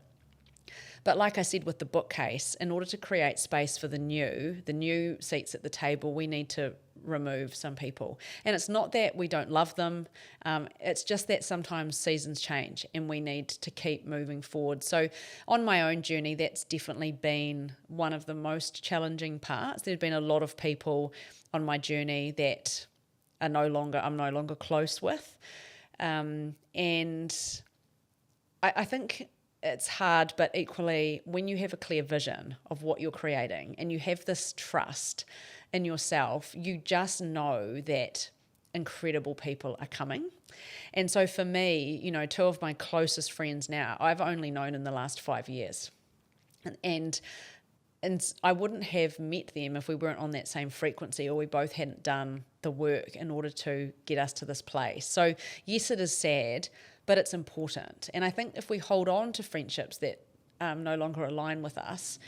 But like I said with the bookcase, in order to create space for the new seats at the table, we need to remove some people. And it's not that we don't love them. It's just that sometimes seasons change and we need to keep moving forward. So on my own journey, that's definitely been one of the most challenging parts. There's been a lot of people on my journey that I'm no longer close with. And I think it's hard, but equally, when you have a clear vision of what you're creating and you have this trust in yourself, you just know that incredible people are coming. And so for me, you know, two of my closest friends now, I've only known in the last 5 years. And I wouldn't have met them if we weren't on that same frequency or we both hadn't done the work in order to get us to this place. So yes, it is sad, but it's important. And I think if we hold on to friendships that no longer align with us,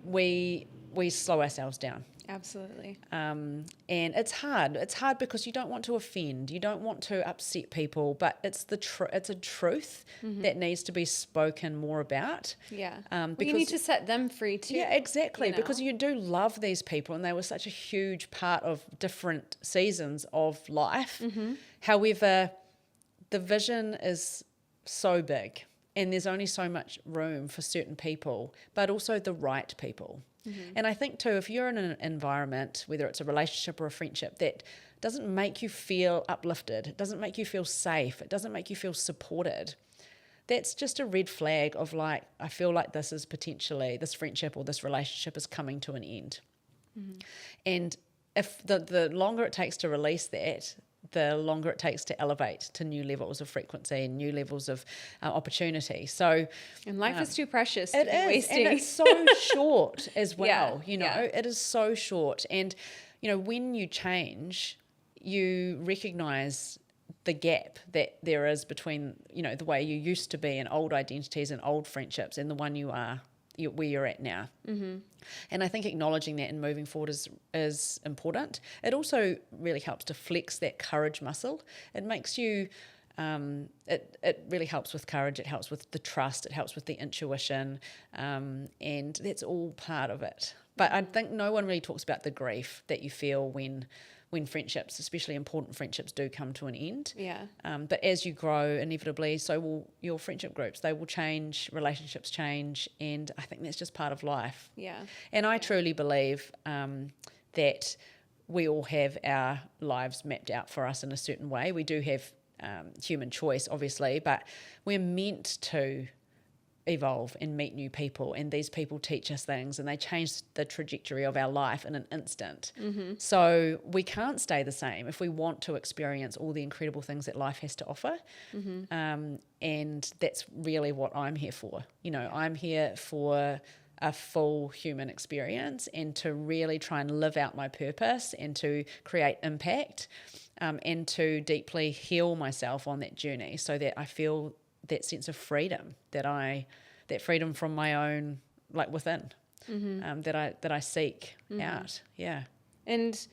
we slow ourselves down. Absolutely. And it's hard. It's hard because you don't want to offend, you don't want to upset people, but it's it's a truth that needs to be spoken more about. Yeah. Because you need to set them free too. Yeah, exactly. You know? Because you do love these people and they were such a huge part of different seasons of life. However, the vision is so big and there's only so much room for certain people, but also the right people. And I think too, if you're in an environment, whether it's a relationship or a friendship, that doesn't make you feel uplifted, it doesn't make you feel safe, it doesn't make you feel supported, that's just a red flag of like, I feel like this friendship or this relationship is coming to an end. And if the longer it takes to release that, the longer it takes to elevate to new levels of frequency and new levels of opportunity. So, and life is too precious to be wasting. And it's so short as well. It is so short. And, you know, when you change, you recognize the gap that there is between, you know, the way you used to be in old identities and old friendships and the one where you're at now. And I think acknowledging that and moving forward is important. It also really helps to flex that courage muscle. It makes you, it really helps with courage. It helps with the trust. It helps with the intuition. And that's all part of it. But I think no one really talks about the grief that you feel when friendships, especially important friendships, do come to an end. Yeah. But as you grow, inevitably, so will your friendship groups. They will change, relationships change, and I think that's just part of life. Yeah. And I truly believe that we all have our lives mapped out for us in a certain way. We do have human choice, obviously, but we're meant to evolve and meet new people, and these people teach us things and they change the trajectory of our life in an instant. So we can't stay the same if we want to experience all the incredible things that life has to offer. And that's really what I'm here for. I'm here for a full human experience and to really try and live out my purpose and to create impact, and to deeply heal myself on that journey so that I feel that sense of freedom that freedom from my own, like within, that I seek out. Yeah. And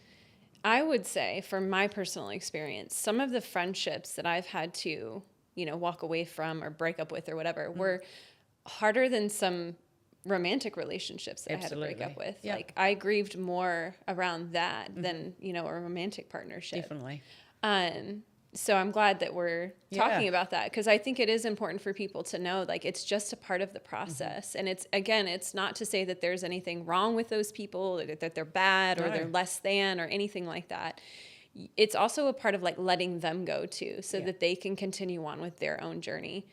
I would say, from my personal experience, some of the friendships that I've had to, walk away from or break up with or whatever were harder than some romantic relationships that Absolutely. I had to break up with. Yep. Like, I grieved more around that than, a romantic partnership. Definitely. So I'm glad that we're talking about that, because I think it is important for people to know, like, it's just a part of the process. And it's not to say that there's anything wrong with those people, or that they're bad or they're less than or anything like that. It's also a part of, like, letting them go too, so that they can continue on with their own journey.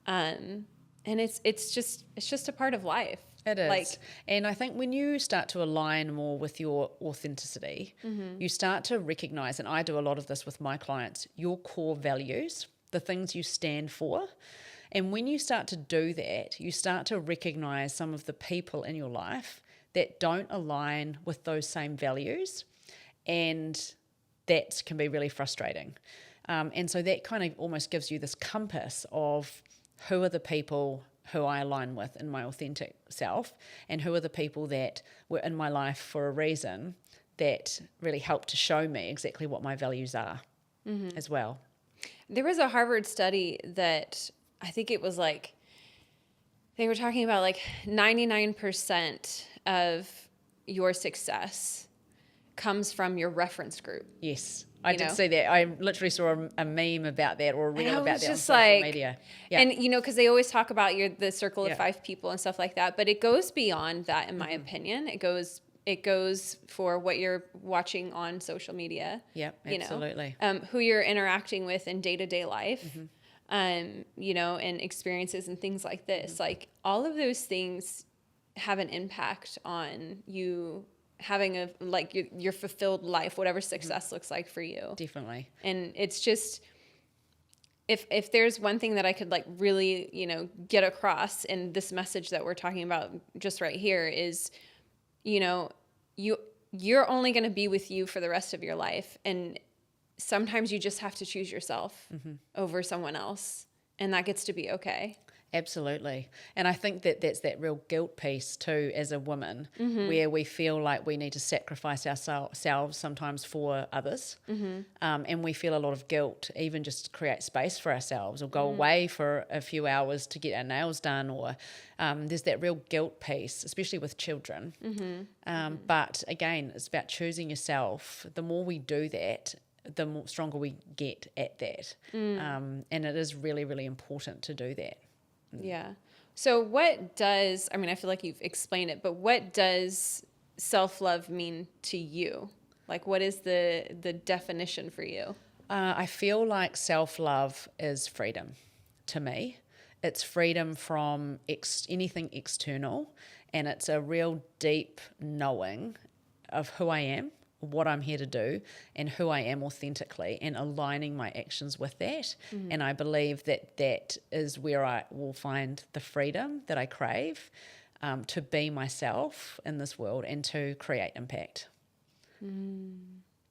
And it's just a part of life. It is. And I think when you start to align more with your authenticity, you start to recognize, and I do a lot of this with my clients, your core values, the things you stand for. And when you start to do that, you start to recognize some of the people in your life that don't align with those same values. And that can be really frustrating. And so that kind of almost gives you this compass of who are the people who I align with in my authentic self, and who are the people that were in my life for a reason that really helped to show me exactly what my values are as well. There was a Harvard study that I think it was like, they were talking about like 99% of your success comes from your reference group. Yes. I did see that. I literally saw a meme about that, or a reel about that on social like, media. Yeah. And, because they always talk about the circle of 5 people and stuff like that, but it goes beyond that, in my opinion. It goes for what you're watching on social media. Yep, absolutely. Who you're interacting with in day-to-day life, and experiences and things like this. Like, all of those things have an impact on you having your fulfilled life, whatever success looks like for you. Definitely. And it's just, if there's one thing that I could really, get across in this message that we're talking about just right here is, you're only going to be with you for the rest of your life. And sometimes you just have to choose yourself over someone else, and that gets to be okay. Absolutely. And I think that's that real guilt piece too, as a woman, where we feel like we need to sacrifice ourselves sometimes for others. And we feel a lot of guilt, even just to create space for ourselves, or go away for a few hours to get our nails done, or there's that real guilt piece, especially with children. But again, it's about choosing yourself. The more we do that, the more stronger we get at that. And it is really, really important to do that. Yeah. So what does, I feel like you've explained it, but what does self-love mean to you? Like, what is the definition for you? I feel like self-love is freedom to me. It's freedom from anything external, and it's a real deep knowing of who I am, what I'm here to do, and who I am authentically, and aligning my actions with that. And I believe that is where I will find the freedom that I crave, to be myself in this world and to create impact.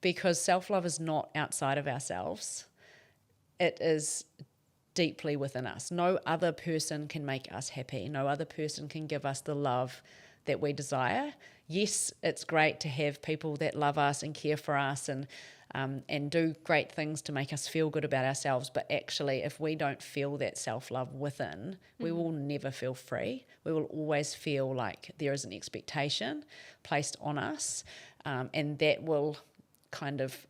Because self-love is not outside of ourselves. It is deeply within us. No other person can make us happy. No other person can give us the love that we desire. Yes, it's great to have people that love us and care for us and do great things to make us feel good about ourselves. But actually, if we don't feel that self-love within, we will never feel free. We will always feel like there is an expectation placed on us, and that will kind of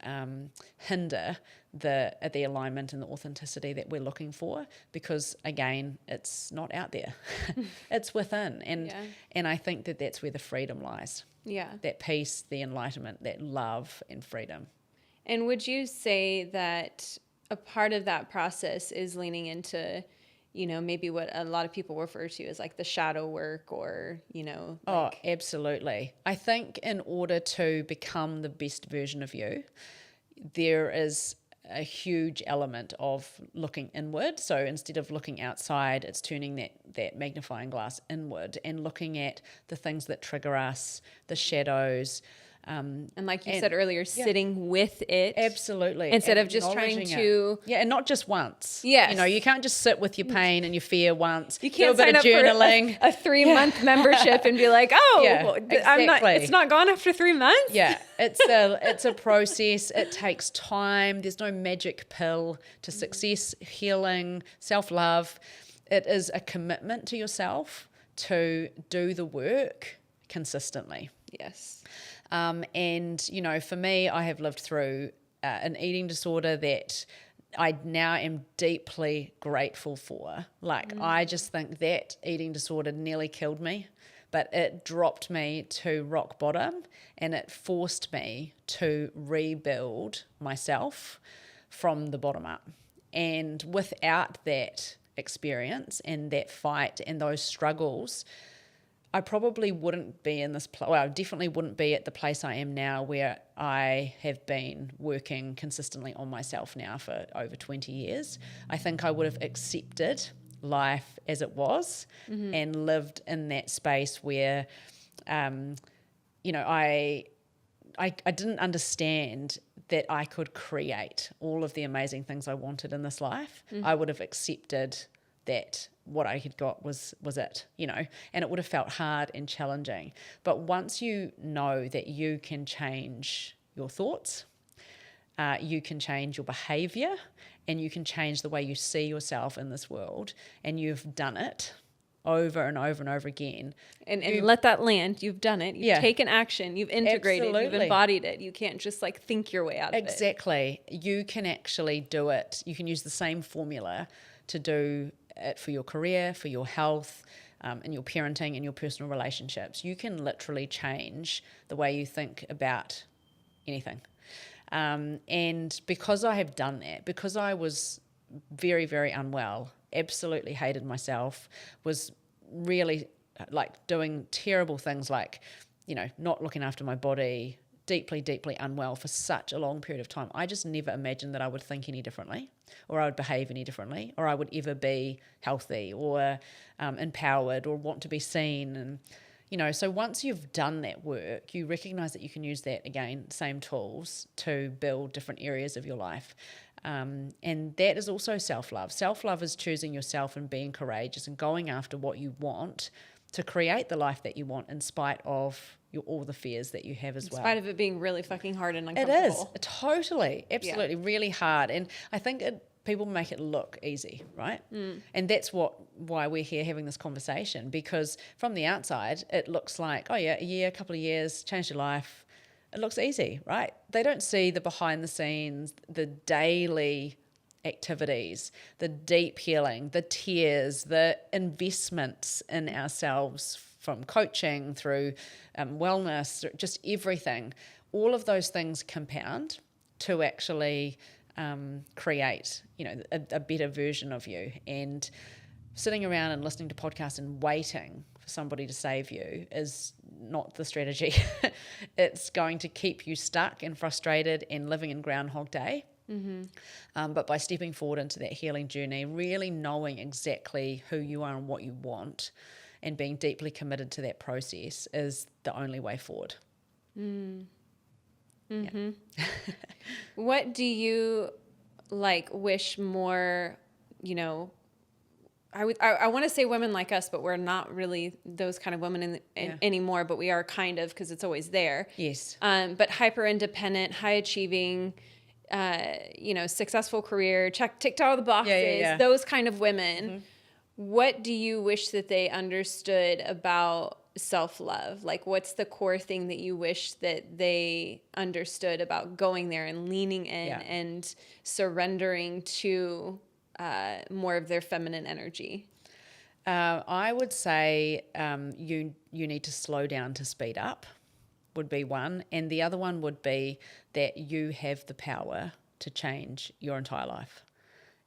hinder the alignment and the authenticity that we're looking for, because again, it's not out there. It's within, and I think that's where the freedom lies. That peace, the enlightenment, that love and freedom. And would you say that a part of that process is leaning into maybe what a lot of people refer to as like the shadow work, or, Oh, absolutely. I think in order to become the best version of you, there is a huge element of looking inward. So instead of looking outside, it's turning that magnifying glass inward and looking at the things that trigger us, the shadows. And like you said earlier, sitting with it. Absolutely. Instead and of just trying acknowledging to... it. Yeah, and not just once. Yes. You can't just sit with your pain and your fear once. You can't do a bit sign of up journaling. for a 3-month membership and be like, exactly. it's not gone after 3 months. Yeah, it's a process. It takes time. There's no magic pill to success, healing, self-love. It is a commitment to yourself to do the work consistently. Yes. And, for me, I have lived through an eating disorder that I now am deeply grateful for. I just think that eating disorder nearly killed me, but it dropped me to rock bottom, and it forced me to rebuild myself from the bottom up. And without that experience and that fight and those struggles, I probably wouldn't be in this I definitely wouldn't be at the place I am now, where I have been working consistently on myself now for over 20 years. I think I would have accepted life as it was and lived in that space where, I didn't understand that I could create all of the amazing things I wanted in this life. I would have accepted that what I had got was it, and it would have felt hard and challenging. But once you know that you can change your thoughts, you can change your behavior, and you can change the way you see yourself in this world, and you've done it over and over and over again. And let that land. You've done it. You've taken action. You've integrated. Absolutely. You've embodied it. You can't just think your way out of it. Exactly. You can actually do it. You can use the same formula to do it for your career, for your health, and your parenting and your personal relationships. You can literally change the way you think about anything. And because I have done that, because I was very, very unwell, absolutely hated myself, was really doing terrible things not looking after my body, deeply, deeply unwell for such a long period of time. I just never imagined that I would think any differently, or I would behave any differently, or I would ever be healthy or empowered or want to be seen. And, so once you've done that work, you recognize that you can use that, again, same tools to build different areas of your life. And that is also self-love. Self-love is choosing yourself and being courageous and going after what you want to create the life that you want, in spite of all the fears that you have as well. In spite of it being really fucking hard and uncomfortable. It is. Totally. Absolutely. Yeah. Really hard. And I think people make it look easy, right? And that's why we're here having this conversation, because from the outside, it looks like, a couple of years, changed your life. It looks easy, right? They don't see the behind the scenes, the daily activities, the deep healing, the tears, the investments in ourselves, from coaching through wellness, just everything. All of those things compound to actually create, a better version of you. And sitting around and listening to podcasts and waiting for somebody to save you is not the strategy. It's going to keep you stuck and frustrated and living in Groundhog Day. But by stepping forward into that healing journey, really knowing exactly who you are and what you want, and being deeply committed to that process, is the only way forward. Yeah. What do you wish more, I want to say women like us, but we're not really those kind of women anymore, but we are kind of, because it's always there. Yes. But hyper independent, high achieving, successful career, ticked all the boxes, those kind of women. What do you wish that they understood about self-love? What's the core thing that you wish that they understood about going there and leaning in and surrendering to more of their feminine energy? I would say you need to slow down to speed up, would be one. And the other one would be that you have the power to change your entire life.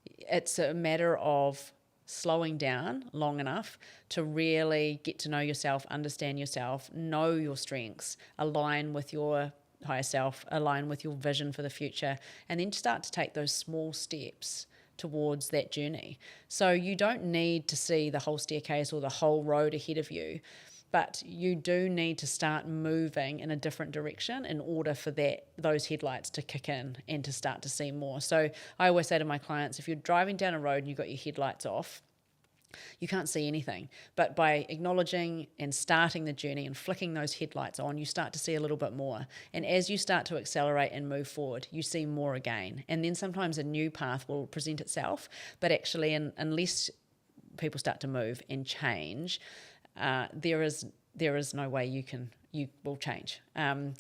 It's a matter of slowing down long enough to really get to know yourself, understand yourself, know your strengths, align with your higher self, align with your vision for the future, and then start to take those small steps towards that journey. So you don't need to see the whole staircase or the whole road ahead of you, but you do need to start moving in a different direction in order for those headlights to kick in and to start to see more. So I always say to my clients, if you're driving down a road and you've got your headlights off, you can't see anything. But by acknowledging and starting the journey and flicking those headlights on, you start to see a little bit more. And as you start to accelerate and move forward, you see more again. And then sometimes a new path will present itself. But actually, unless people start to move and change, there is no way you will change. And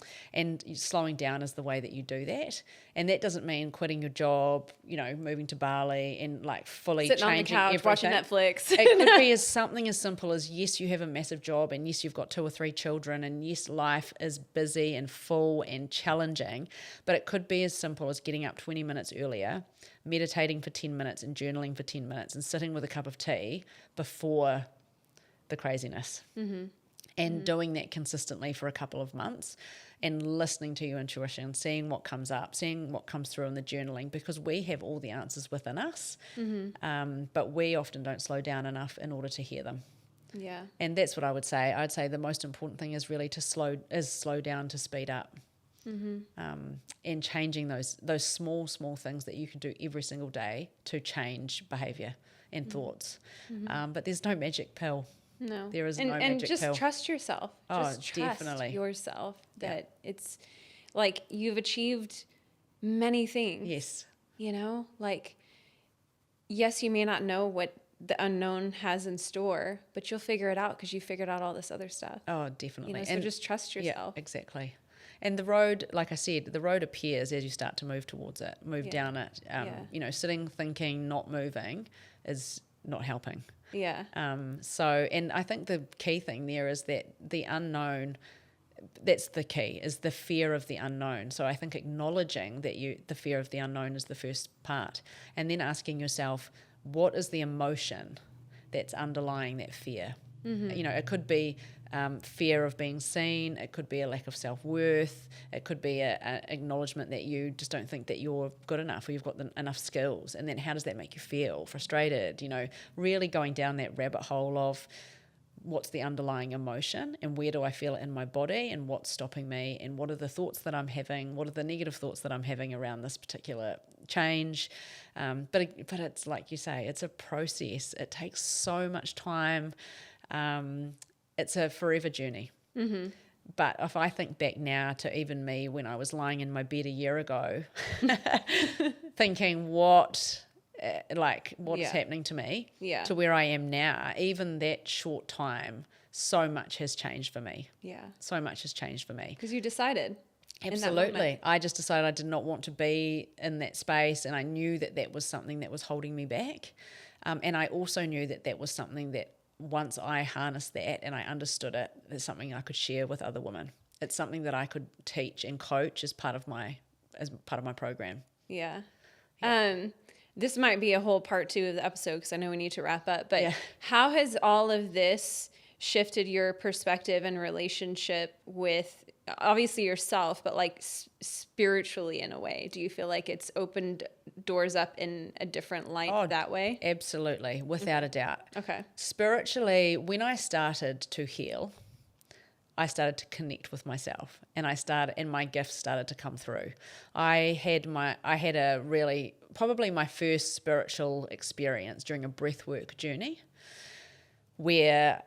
slowing down is the way that you do that. And that doesn't mean quitting your job, moving to Bali and like fully sitting changing on the couch, everything. watching Netflix. It could be something as simple as, yes, you have a massive job, and yes, you've got 2 or 3 children, and yes, life is busy and full and challenging, but it could be as simple as getting up 20 minutes earlier, meditating for 10 minutes and journaling for 10 minutes and sitting with a cup of tea before the craziness. Mm-hmm. And doing that consistently for a couple of months and listening to your intuition, seeing what comes up, seeing what comes through in the journaling, because we have all the answers within us, but we often don't slow down enough in order to hear them. Yeah. And that's what I would say. I'd say the most important thing is really to slow down to speed up. And changing those small things that you can do every single day to change behaviour and thoughts. But there's no magic pill. No. There is no magic and just pill. trust yourself. Just trust definitely. yourself that it's like you've achieved many things. Yes. Like, yes, you may not know what the unknown has in store, but you'll figure it out because you figured out all this other stuff. Oh, definitely. So just trust yourself. Yeah, exactly. And the road, like I said, the road appears as you start to move towards it, down it. Sitting, thinking, not moving is not helping. Yeah. And I think the key thing there is that the unknown, that's the key, is the fear of the unknown. So I think acknowledging that the fear of the unknown is the first part, and then asking yourself, what is the emotion that's underlying that fear? Mm-hmm. It could be fear of being seen. It could be a lack of self-worth. It could be an acknowledgement that you just don't think that you're good enough or you've got enough skills. And then how does that make you feel? Frustrated, really going down that rabbit hole of what's the underlying emotion and where do I feel it in my body and what's stopping me and what are the thoughts that I'm having, what are the negative thoughts that I'm having around this particular change. But it's like you say, it's a process. It takes so much time. It's a forever journey. Mm-hmm. But if I think back now to even me when I was lying in my bed a year ago, thinking what is happening to me, to where I am now, even that short time, so much has changed for me. Yeah. So much has changed for me. Because you decided. Absolutely. I just decided I did not want to be in that space, and I knew that was something that was holding me back. And I also knew that was something that once I harnessed that and I understood it, it's something I could share with other women. It's something that I could teach and coach as part of my program. Yeah. This might be a whole part 2 of the episode because I know we need to wrap up. But how has all of this shifted your perspective and relationship with obviously yourself, but like spiritually in a way? Do you feel like it's opened doors up in a different light that way? Absolutely, without a doubt. Okay. Spiritually, when I started to heal, I started to connect with myself, and my gifts started to come through. I had a really, probably my first spiritual experience during a breathwork journey where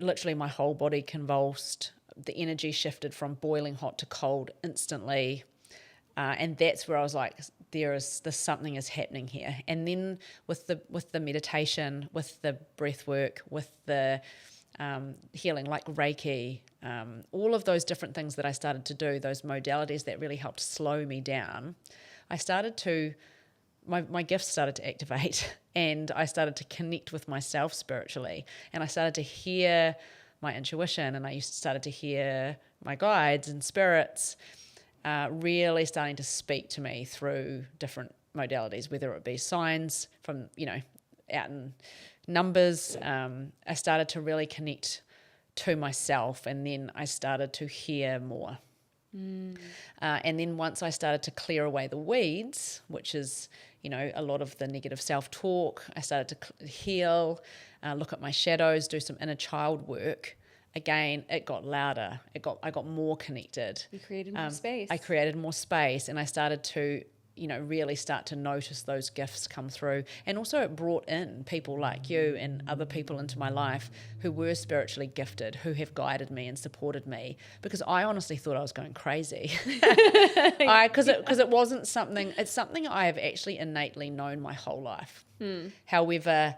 literally my whole body convulsed. The energy shifted from boiling hot to cold instantly. And that's where I was like, something is happening here. And then with the meditation, with the breath work, with the healing like Reiki, all of those different things that I started to do, those modalities that really helped slow me down, my gifts started to activate and I started to connect with myself spiritually, and I started to hear my intuition, and I started to hear my guides and spirits really starting to speak to me through different modalities, whether it be signs from, out in numbers. I started to really connect to myself, and then I started to hear more. And then once I started to clear away the weeds, which is, a lot of the negative self-talk, I started to heal, look at my shadows, do some inner child work. Again, it got louder. I got more connected. You created more space. I created more space, and I started to, really start to notice those gifts come through. And also it brought in people like you and other people into my life who were spiritually gifted, who have guided me and supported me, because I honestly thought I was going crazy. Because it wasn't something, it's something I have actually innately known my whole life. However,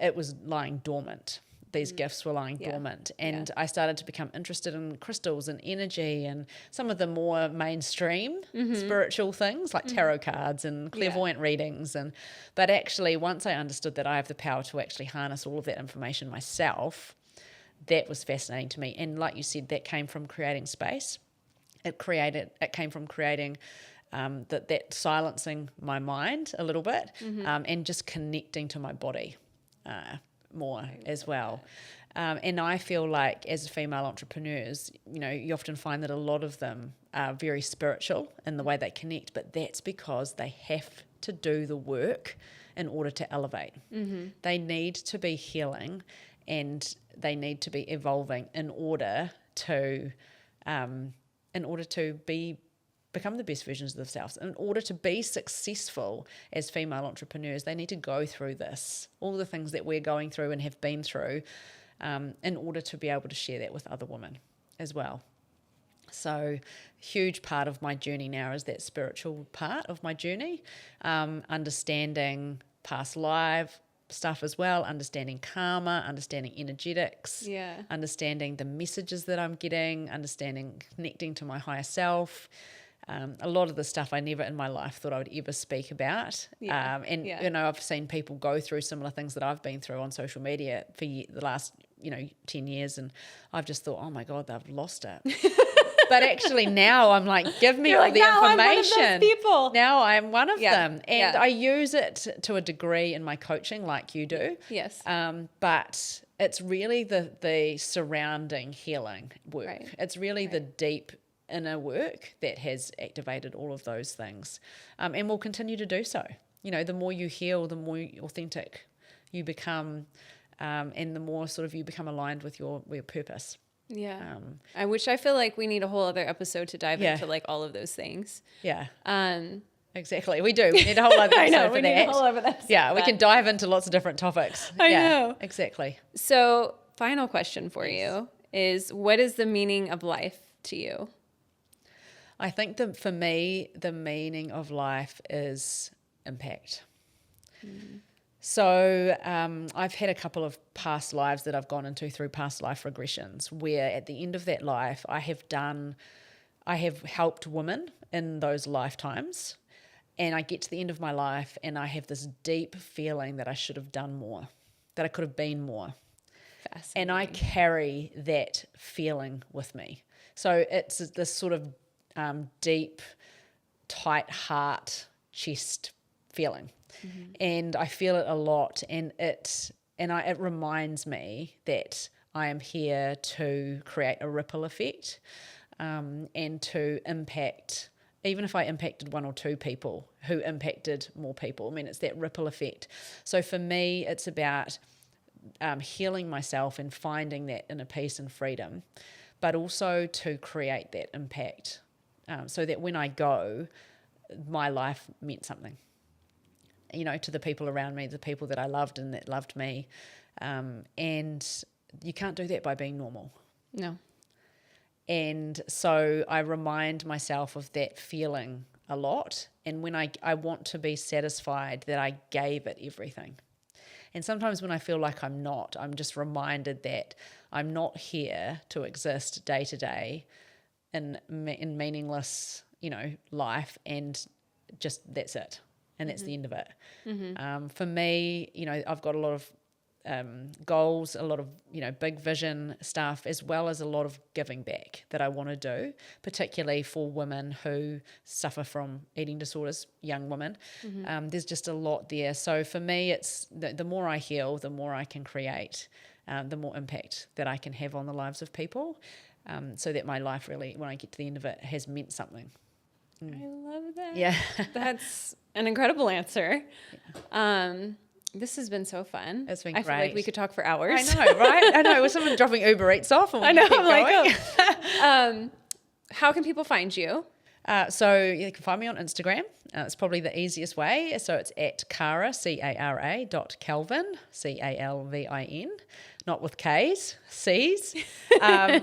it was lying dormant. These gifts were lying dormant, and I started to become interested in crystals and energy and some of the more mainstream spiritual things like tarot cards and clairvoyant readings. But actually, once I understood that I have the power to actually harness all of that information myself, that was fascinating to me. And like you said, that came from creating space. It came from creating that silencing my mind a little bit, and just connecting to my body more as well. And I feel like as female entrepreneurs, you often find that a lot of them are very spiritual in the way they connect, but that's because they have to do the work in order to elevate. They need to be healing, and they need to be evolving in order to become the best versions of themselves. In order to be successful as female entrepreneurs, they need to go through this, all the things that we're going through and have been through, in order to be able to share that with other women as well. So huge part of my journey now is that spiritual part of my journey, understanding past life stuff as well, understanding karma, understanding energetics, understanding the messages that I'm getting, connecting to my higher self. A lot of the stuff I never in my life thought I would ever speak about. I've seen people go through similar things that I've been through on social media for the last, 10 years. And I've just thought, oh my God, they've lost it. But actually now I'm like, give me all the information. I'm one of those people. Now I'm one of them. And I use it to a degree in my coaching like you do. Yes. But it's really the surrounding healing work. Right. It's really the deep inner work that has activated all of those things, and will continue to do so. The more you heal, the more authentic you become, and the more sort of you become aligned with your purpose. I feel like we need a whole other episode to dive into like all of those things. Exactly, we do. We need a whole other episode for that. Need a whole other episode we can dive into lots of different topics. I know. Exactly. So final question for you is, what is the meaning of life to you? I think that for me, the meaning of life is impact. So I've had a couple of past lives that I've gone into through past life regressions, where at the end of that life, I have helped women in those lifetimes, and I get to the end of my life and I have this deep feeling that I should have done more, that I could have been more. And I carry that feeling with me. So it's this sort of deep, tight heart, chest feeling. And I feel it a lot, and it reminds me that I am here to create a ripple effect, and to impact, even if I impacted one or two people who impacted more people. I mean, it's that ripple effect. So for me, it's about healing myself and finding that inner peace and freedom, but also to create that impact, so that when I go, my life meant something, to the people around me, the people that I loved and that loved me. And you can't do that by being normal. No. And so I remind myself of that feeling a lot. And when I want to be satisfied that I gave it everything. And sometimes when I feel like I'm not, I'm just reminded that I'm not here to exist day to day in meaningless, life, and just that's it. And that's the end of it. For me, I've got a lot of goals, a lot of, big vision stuff, as well as a lot of giving back that I want to do, particularly for women who suffer from eating disorders, young women. There's just a lot there. So for me, it's the more I heal, the more I can create, the more impact that I can have on the lives of people, so that my life really, when I get to the end of it, has meant something. I love that. Yeah. That's an incredible answer. This has been so fun. It's been I feel like great. we could talk for hours. I know, right? I know. With someone dropping Uber Eats off, and I know. keep I'm like, going. oh. How can people find you? So you can find me on Instagram. It's probably the easiest way. So it's at Cara, Cara .Calvin, Calvin, not with K's, C's,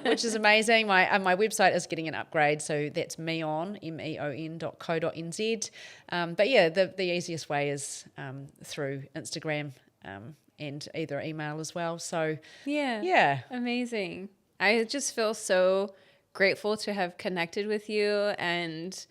which is amazing. My website is getting an upgrade, so that's meon.co.nz. But yeah, the easiest way is through Instagram, and either email as well. So yeah, Amazing. I just feel so grateful to have connected with you, and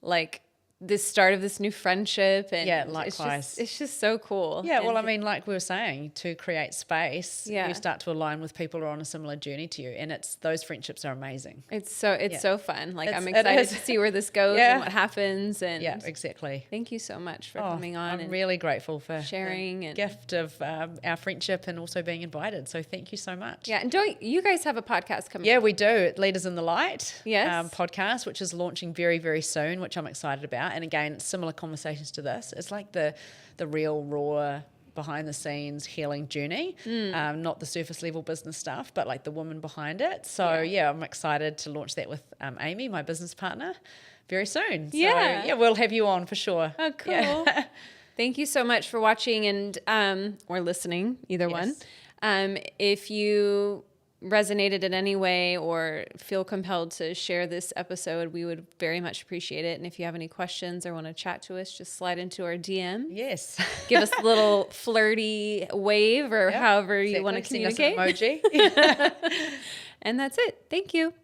like this start of this new friendship. And yeah, likewise. It's just so cool. Yeah, well, And I mean, like we were saying, to create space, Yeah. you start to align with people who are on a similar journey to you, and those friendships are amazing. it's so fun. Like I'm It excited is. to see where this goes Yeah. and what happens. And Yeah, exactly. thank you so much for coming on I'm and really grateful for sharing the and gift of our friendship, and also being invited. So thank you so much. yeah. And don't you guys have a podcast coming? Yeah, we do. Leaders in the Light Yes. podcast, which is launching very, very soon, which I'm excited about. And again, similar conversations to this. It's like the real raw behind the scenes healing journey, not the surface level business stuff, but like the woman behind it. So yeah, I'm excited to launch that with Amy, my business partner, very soon. So Yeah. we'll have you on for sure. Oh, cool. Yeah. Thank you so much for watching and or listening, either one. If you resonated in any way or feel compelled to share this episode, we would very much appreciate it. And if you have any questions or want to chat to us, just slide into our DM. Yes. Give us a little flirty wave or however you want to Send us communicate. an emoji. And that's it. Thank you.